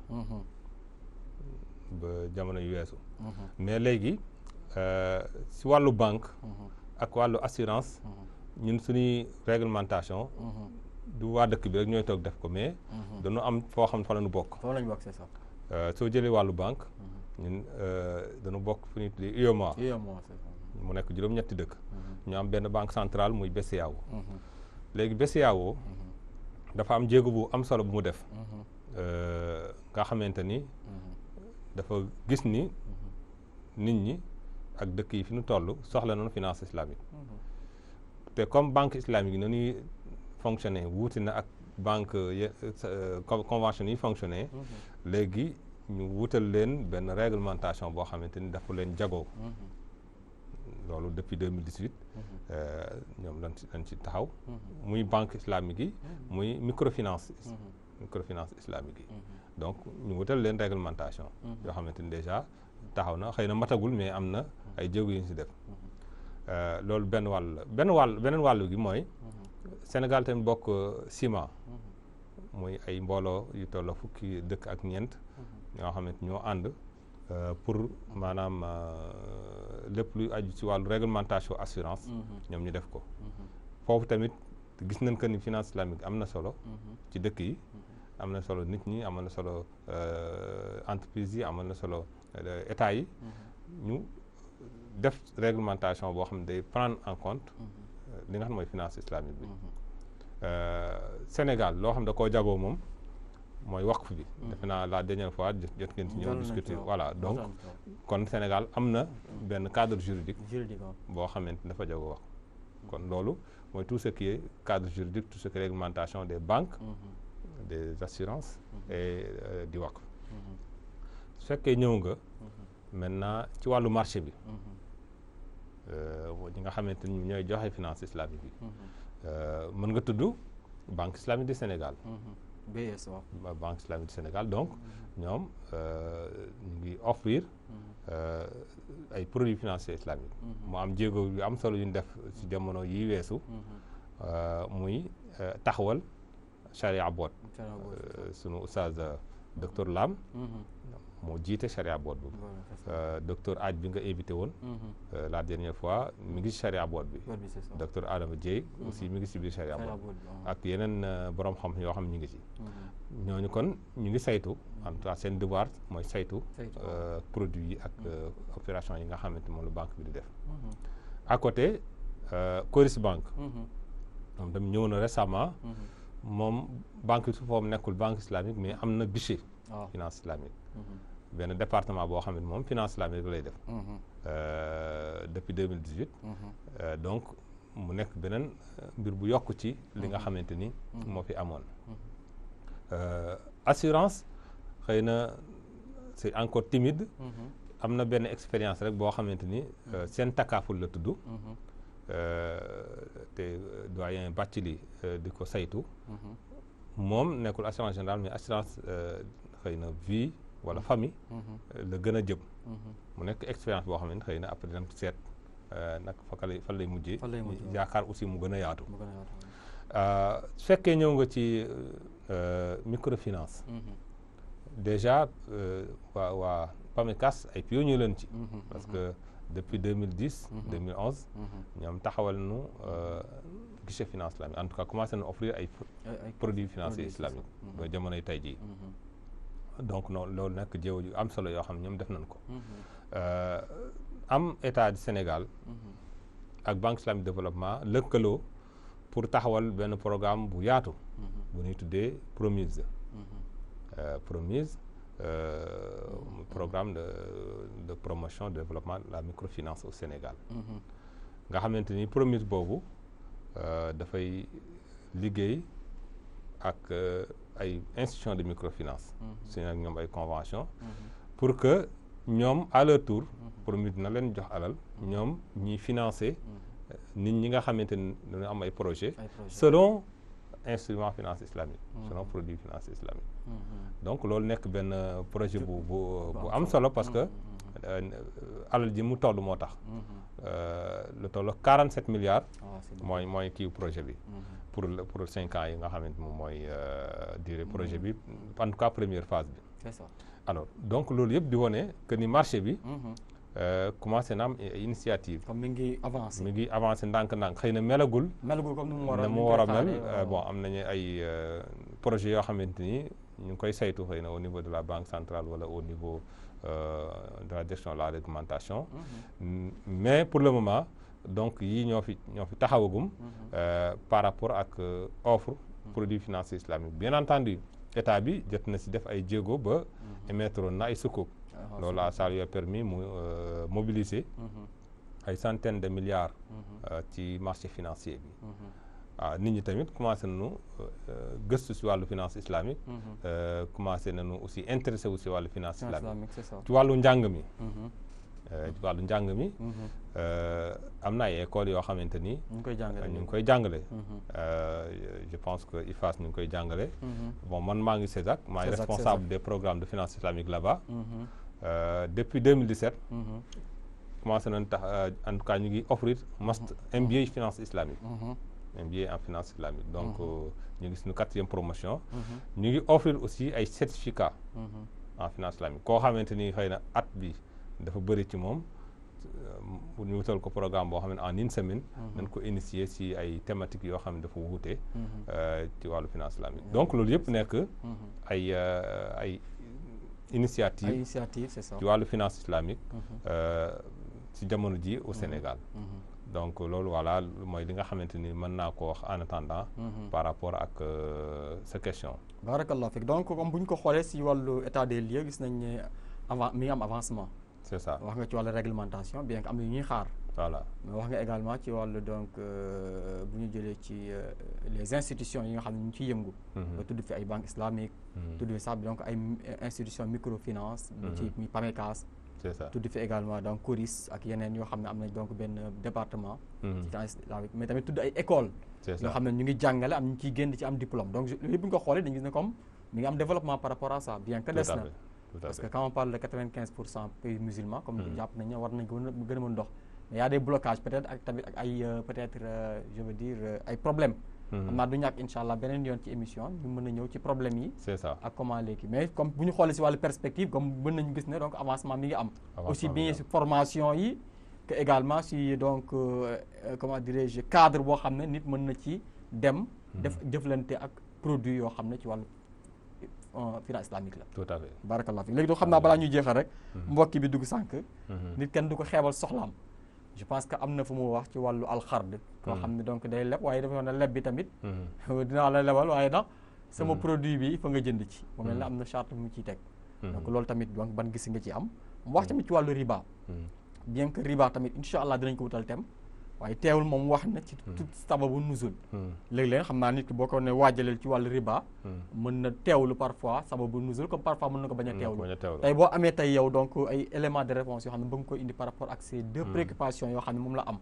ba jamono yu weesu mais léegi si wàllu banque ak wàllu assurance ñun suñuy réglementation du waa dëkk bi rek ñooy toog def ko mais dañu am foo xam fa la ñu bokk. foo lañu bokk c'est ça. soo jëlee wàllu banque ñun dañu bokk fu ñuy tuddee UEMOA. mu nekk juróom-ñetti dëkk. ñu am benn banque centrale muy BCEAO. léegi BCEAO dafa am jéego bu am solo bu mu def. nga xamante ni dafa gis ni nit ñi ak dëkk yi fi ñu toll soxla nañu finance islamique. te comme banque islamique yi na ñuy fonctionner wuute na ak banque convention yi fonctionner. léegi ñu wutal leen benn réglementation boo xamante ni dafa leen jagoo. loolu depuis 2018 ñoom lañ ci taxaw. muy banque islamique yi muy microfinance islamique yi. donc ñu wutal leen réglementation. yoo xamante ni déjà taxaw na xëy na matagul mais am na ay jéego yu ñu si def. loolu beneen wàll gi mooy Sénégal tamit bokk CIMA muy ay mbooloo yu tolloo fukki dëkk ak ñeent ñoo xamante ñoo ànd pour maanaam lépp luy aju ci wàllu réglementation assurance ñoom ñu def ko foofu tamit gis nañ que ni finance islamique am na solo ci dëkk yi am na solo nit ñi amal na solo entreprise yi amal na solo état yi ñu def réglementation boo xam ne day prendre en compte li nga xam mooy finance islamique bi. Sénégal loo xam da koo jagoo moom mooy waqf bi. defe naa la dernière fois jot ngeen ci ñëw discuter voilà donc kon Sénégal am na benn cadre juridique boo xamante dafa jagoo waqf kon loolu mooy tout ce qui est cadre juridique tout ce qui est réglementation des banques des assurances et du waqf su fekkee ñëw nga maintenant ci wàllu marché bi ñi nga xamante ni ñooy joxe finance islamique bi mën nga tudd banque islamique du Sénégal. BS waaw. banque islamique du Sénégal donc ñoom ñu ngi offrir ay produits financiers islamiques. mu am jéego yu am solo yu ñu def ci jamono yi weesu. muy taxawal charia board. sunu oustaz docteur Lam. moo jiite charia board bi. docteur Aaj bi nga invité woon. la dernière fois mi ngi ci charia board bi. docteur Adama Dieye aussi mi ngi ci biir charia board ak yeneen borom xam yoo xam ñu ngi ci. ñooñu kon ñu ngi saytu en tout cas seen devoir mooy saytu. produits yi ak opération yi nga xamante moom la banque bi di def. à côté Coris Bank. moom tam ñëw na récemment. moom banque bi su foofu nekkul banque islamique mais am na guichet. finance islamique. benn département boo xam ne moom finance islamique lay def. depuis 2018. donc mu nekk beneen mbir bu yokk ci li nga xamante ni moo fi amoon. assurance xëy na c'est encore timide. am na benn expérience rek boo xamante ni seen takkaaful la tudd. te doyen Bathily di ko saytu. moom nekkul assurance générale mais assurance xëy na vie wala famille. la gën a jëm. mu nekk expérience boo xam ne xëy na après dinañ seet nag fan lay mujjee. yaakaar aussi mu gën a yaatu. su fekkee ñëw nga ci microfinance. déjà waa PAMECAS ay pionniers leen ci. parce que depuis 2010. 2011. ñoom taxawal nu guichet finance islamique en tout cas commencé na offrir ay produits financiers islamiques. ba jamonoy tey jii. donc noonu loolu nekk jéego yu am solo yoo xam ne ñoom def nañ ko. am état du Sénégal. ak banque islamique de développement lëkkaloo pour taxawal benn programme bu yaatu. bu ñuy tuddee Promise. Promise programme de promotion de développement de la microfinance au Sénégal. nga xamante ni Promise boobu dafay liggéey ak ay institutions de microfinance. signé ak ñoom ay convention pour que ñoom à leur tour Promise na leen jox alal ñoom ñiy financer nit ñi nga xamante ni dañu am ay projets selon instrument finance islamique selon produit financier islamique. donc loolu nekk benn projet bu am solo parce que alal ji mu toll moo tax. lu toll 47 milliards. mooy kii projet bi. pour 5 ans yi nga xamante moom mooy durée projet bi en tout cas première phase bi. c'est ça. alors donc loolu yëpp di wone que ni marché bi. commencé na am initiative. comme mi ngi avancé ndànk-ndànk xëy na melagul comme ni mu war a mel bon am nañu ay projets yoo xamante ni ñu ngi koy saytu xëy na au niveau de la banque centrale wala au niveau de la direction de la réglementation. Mais pour le moment donc yii ñoo fi taxawagum par rapport ak offre produits financiers islamiques. Bien entendu état bi jot na si def ay jéego ba émettre na ay sukuk. loolu ça lui a permis mu mobiliser ay centaines de milliards ci marché financier bi. waaw nit ñi tamit commencé nañu gëstu si wàllu finance islamique. commencé nañu aussi intéressé wu si wàllu finance islamique. ci wàllu njàng mi. ci wàllu njàng mi. am na ay écoles yoo xamante ni. ñu ngi koy jàngale. je pense que IFAS ñu ngi koy jàngale. bon man maa ngi CESAC maa ngi responsable des programmes de finance islamique là-bas. Depuis 2017. commencé nañ tax en tout cas ñu ngi offrir MBA finance islamique. MBA en finance islamique. Donc ñu ngi suñu 4e promotion. ñu ngi offrir aussi ay certificats. en finance islamique koo xamante ni xëy na at bi dafa bëri ci moom pour ñu wutal ko programme boo xam ne en une semaine. nañ ko initier si ay thématiques yoo xam ne dafa wuute. ci wàllu finance islamique. donc loolu yëpp nekk ay initiative c'est ça ci wàllu finance islamique. ci jamono ji au Sénégal. donc loolu voilà mooy li nga xamante ni mën naa ko wax en attendant. par rapport ak sa question. barakallah fik donc comme bu ñu ko xoolee si wàllu état des lieux gis nañ ne mi ngi am avancement. c'est ça wax nga ci wàllu réglementation bien que am na ñuy xaar. voilà mais wax nga également ci wàllu donc bu ñu jëlee ci les institutions yi nga xam ne ñu ngi ciy yëngu. ba tudd fi ay banques islamiques. tudd fi sax donc ay institutions microfinance. ci mi PAMECAS. c'est ça tudd fi également donc CORIS ak yeneen yoo xam ne am nañ donc benn département. mais tamit tudd ay écoles. yoo xam ne ñu ngi jàngale am ñu ciy génn ci am diplôme donc loolu yëpp bu ñu ko xoolee dañu gis ne comme mi ngi am développement par rapport à ça bien que des na. parce que quand on parle de 95% pays musulmans comme jàpp nañ ne war nañ ko gën a mën dox mais y a des blocages peut-être ak tamit ak ay peut-être je veux dire ay problèmes. xam naa du ñàkk incha allah beneen yoon ci émission ñu mën a ñëw ci problème yi. c'est ça ak comment léegi mais comme bu ñu xoolee si wàllu perspective comme mën nañu gis ne donc avancement mi ngi am. aussi bien si formation yi que également si donc comment dirais-je cadre boo xam ne nit mën na ci dem. def jëflante ak produit yoo xam ne ci wàllu finance islamique la. tout à fait barakallah fi léegi doo xam naa balaa ñuy jeexal rek. mbokki bi dugg sànq. nit kenn du ko xeebal soxlaam. je pense que am na fu mu wax ci wàllu alxard. koo xam ne donc day leb waaye dafa yoon ne leb bi tamit. dinaa la lebal waaye ndax sama produit bi fa nga jënd ci. mu mel ne am na charte mu ciy teg. donc loolu tamit donc ban gis nga ci am. mu wax tamit ci wàllu riba. bien que riba tamit incha allah dinañ ko wutal thème. waaye teewul moom wax na ci tout sababu nuzul. léeg-léeg xam naa nit ki boo ko ne waajaleel ci wàllu riba. mën na teewlu parfois sababu nuzul comme parfois mën na ko bañ a teewlu. tey boo amee tey yow donc ay éléments de réponse yoo xam ne bëgg nga ko indi par rapport ak ces deux préoccupations yoo xam ne moom la am.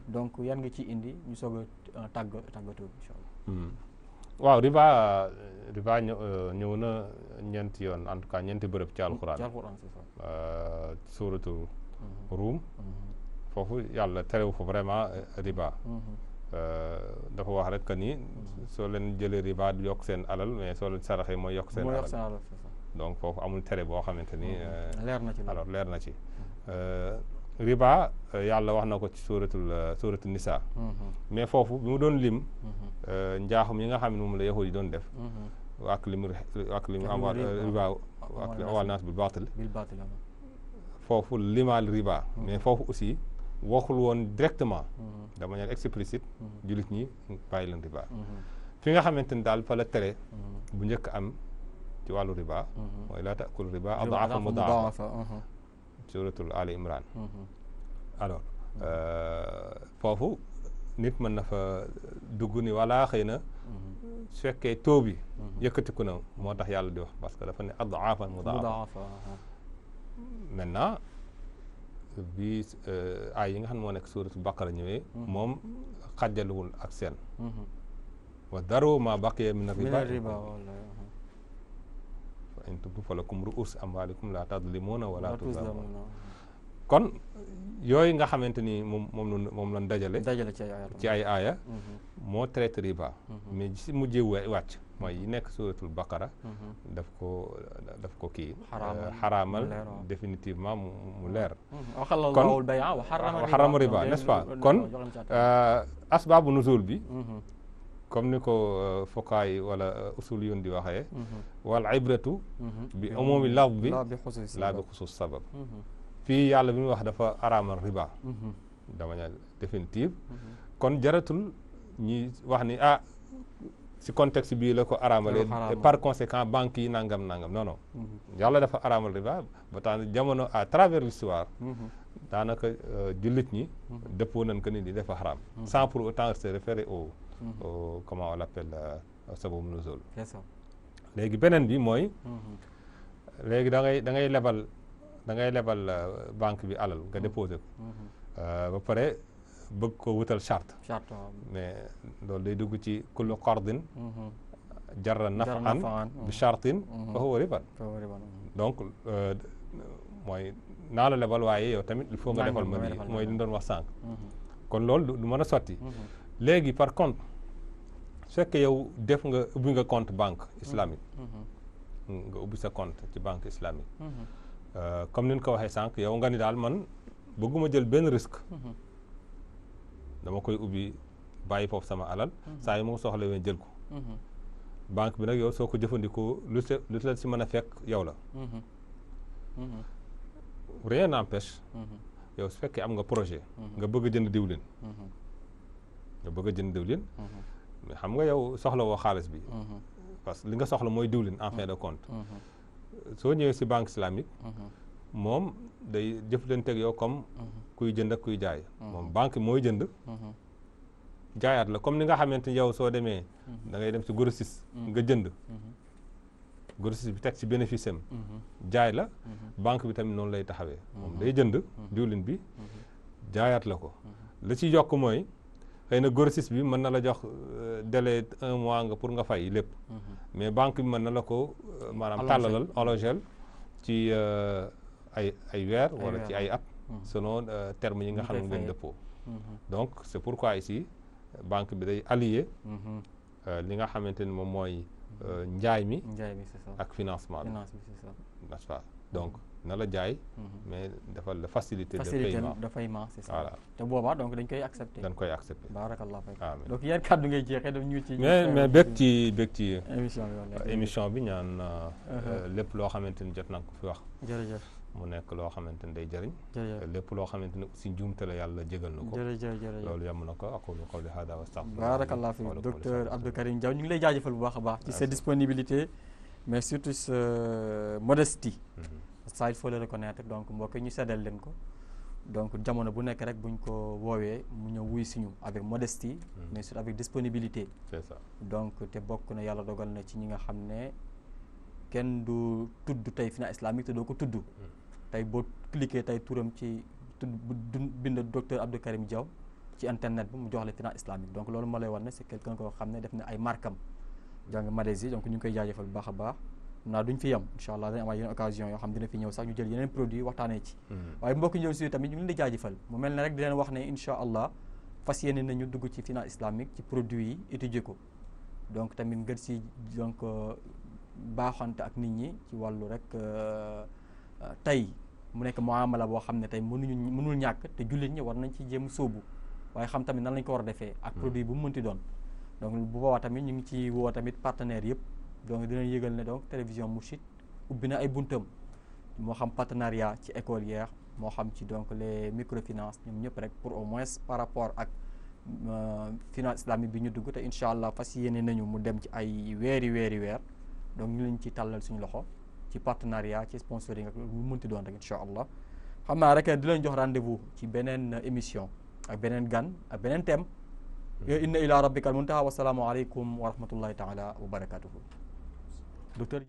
donc yan nga ciy indi ñu soog a tàggatoo incha allah. waaw riba ñëw na ñeenti yoon en tout cas ñeenti bërëb ci alxuraan. ci alxuraan c'est ça. suuratu Ruum. foofu yàlla terewu fa vraiment riba. dafa wax rek que ni soo leen jëlee riba du yokk seen alal mais soo leen saraxee mooy yokk seen alal. donc foofu amul tere boo xamante ni. leer na ci alors leer na ci. riba yàlla wax na ko ci suuratul Nisaa. mais foofu bi mu doon lim. njaaxum yi nga xam ne moom la yahud yi doon def. ak li mu riba ak awal naas bil baatil. foofu limaal riba. mais foofu aussi. waxul woon directement de manière explicite jullit ñi bàyyi leen riba fi nga xamante ni daal fa la tere bu njëkk am ci wàllu riba mooy laa taakulu riba adaafan mudaafa suratul Ali Imran alors foofu nit mën na fa dugg ni wala xëy na su fekkee taux bi yëkkatiku na moo tax yàlla di wax parce que dafa ne adaafan mudaafa maintenant bi ay yi nga xam ne moo nekk suuratul Baqara ñëwee moom xàjjaluwul ak seen wa daru ma baqiya min riba fa in tubdu falakum ru'uusu amwaalikum laa tadlimuuna wa laa tuzlamuuna kon yooyu nga xamante ni moom lañ dajale ci ay aaya moo traité riba mais si mujjee wàcc mooy yi nekk suratul baqara daf ko kii xaraamal définitivement mu leer kon wa xarama riba n'est-ce pas kon asbaabu nuzul bi comme ni ko fokaay wala usul yoon di waxee wal ibratu bi umumi laf bi laa bi xusus sabab fii yàlla bi muy wax dafa araamal riba de manière définitive kon jaratul ñi wax ni si contexte bii la ko araamalee par conséquent banques yi nangam non non yàlla dafa araamal riba ba tax jamono à travers l'histoire daanaka jullit ñi dëppoo nañ ko ni di dafa xaraam sans pour autant se référer au comment on l'appelle sabab nuzul léegi beneen bi mooy léegi da ngay lebal banque bi alal nga déposé ko ba pare bëgg ko wutal charte mais loolu day dugg ci kullu qardin jarra naf'an bi chartin fa huwa riba donc mooy naa la lebal waaye yow tamit il faut nga defal ma lii mooy li ñu doon wax sànq kon loolu du mën a sotti léegi par contre su fekkee yow ubbi nga compte banque islamique nga ubbi sa compte ci banque islamique comme ni ñu ko waxee sànq yow nga ni daal man bëgguma jël benn risque dama koy ubbi bàyyi foofu sama alal saa yi ma ko soxlawee jël ko banque bi nag yow soo ko jëfandikoo lu la si mën a fekk yow la rien n'empêche yow su fekkee am nga projet nga bëgg a jënd diwlin mais xam nga yow soxla woo xaalis bi parce que li nga soxla mooy diwlin en fin de compte soo ñëwee si banque islamique moom day jëflanteeg yow comme kuy jënd ak kuy jaay moom banque mooy jënd jaayaat la comme ni nga xamante ni yow soo demee da ngay dem si grossiste nga jënd grossiste bi teg ci bénéfice am jaay la banque bi tamit noonu lay taxawee moom day jënd diwlin bi jaayaat la ko la ci yokk mooy xëy na grossiste bi mën na la jox délai 1 mois nga pour nga fay lépp mais banque bi mën na la ko maanaam tàllalal allongel ci ay weer wala ci ay at selon termes yi nga xam ne ngeen dëppoo donc c'est pourquoi ici banque bi day allier li nga xamante ni moom mooy njaay mi ak financement bi n'est-ce pas donc na la jaay mais defal la facilité de paiement c'est ça voilà te boobaa donc dañ koy accepter barakallah fay donc yan kàddu ngay jeexee daf ñu ci mais bég ci émission bi ñaan lépp loo xamante ni jot na ko fi wax jërëjëf mu nekk loo xamante ni day jëriñ lépp loo xamante ni aussi njuumte la yàlla jégal na ko jërëjëf loolu yem na ko aqulu qawli hada wa astaghfirullah barakallah fi docteur Abdou Karim Diaw ñu ngi lay jaajëfal bu baax a baax ci sa disponibilité mais surtout sa modestie ça il faut le reconnaître donc mbokk ñu seddal leen ko donc jamono bu nekk rek buñ ko woowee mu ñëw wuy suñu avec modestie mais surtout avec disponibilité c'est ça donc te bokk na yàlla dogal na ci ñi nga xam ne kenn du tudd tey finance islamique te doo ko tudd tey boo cliquer tey turam ci bind docteur Abdou Karim Diaw ci internet bi mu jox la finance islamique donc loolu ma lay wan ne c'est quelqu'un koo xam ne def na ay markam jàng Malaisie donc ñu ngi koy jaajëfal bu baax a baax naa duñ fi yem incha allah dañ am yeneen occasion yoo xam dina fi ñëw sax ñu jël yeneen produit waxtaanee ci waaye mbokk ñëw si tamit ñu ngi leen di jaajëfal mu mel ne rek di leen wax ne incha allah fas yéene nañu dugg ci finance islamique ci produit yi étudier ko donc tamit ngeen si donc baaxante ak nit ñi ci wàllu rek tey mu nekk muamala boo xam ne tey mënul ñàkk te jullit ñi war nañ ci jéem sóobu waaye xam tamit nan lañ ko war a defee ak produit bu mu mënti doon donc bu boobaa tamit ñu ngi ci woo tamit partenaires yëpp donc dinañ yëgal ne donc télévision Mourchid ubbi na ay buntam moo xam partenariat ci école yeex moo xam ci donc les microfinances ñoom ñëpp rek pour au moins par rapport ak finance islamique bi ñu dugg te incha allah fas yéene nañu mu dem ci ay weer donc ñu leen ci tàllal suñu loxo ci partenariat ci sponsoring ak lu mënti doon rek incha allah xam naa rek di leen jox rendez-vous ci beneen émission ak beneen gan ak beneen thème inna ila rabbika al muntaha wa salaamu aleykum wa rahmatullahi taala wa barakatuhu docteur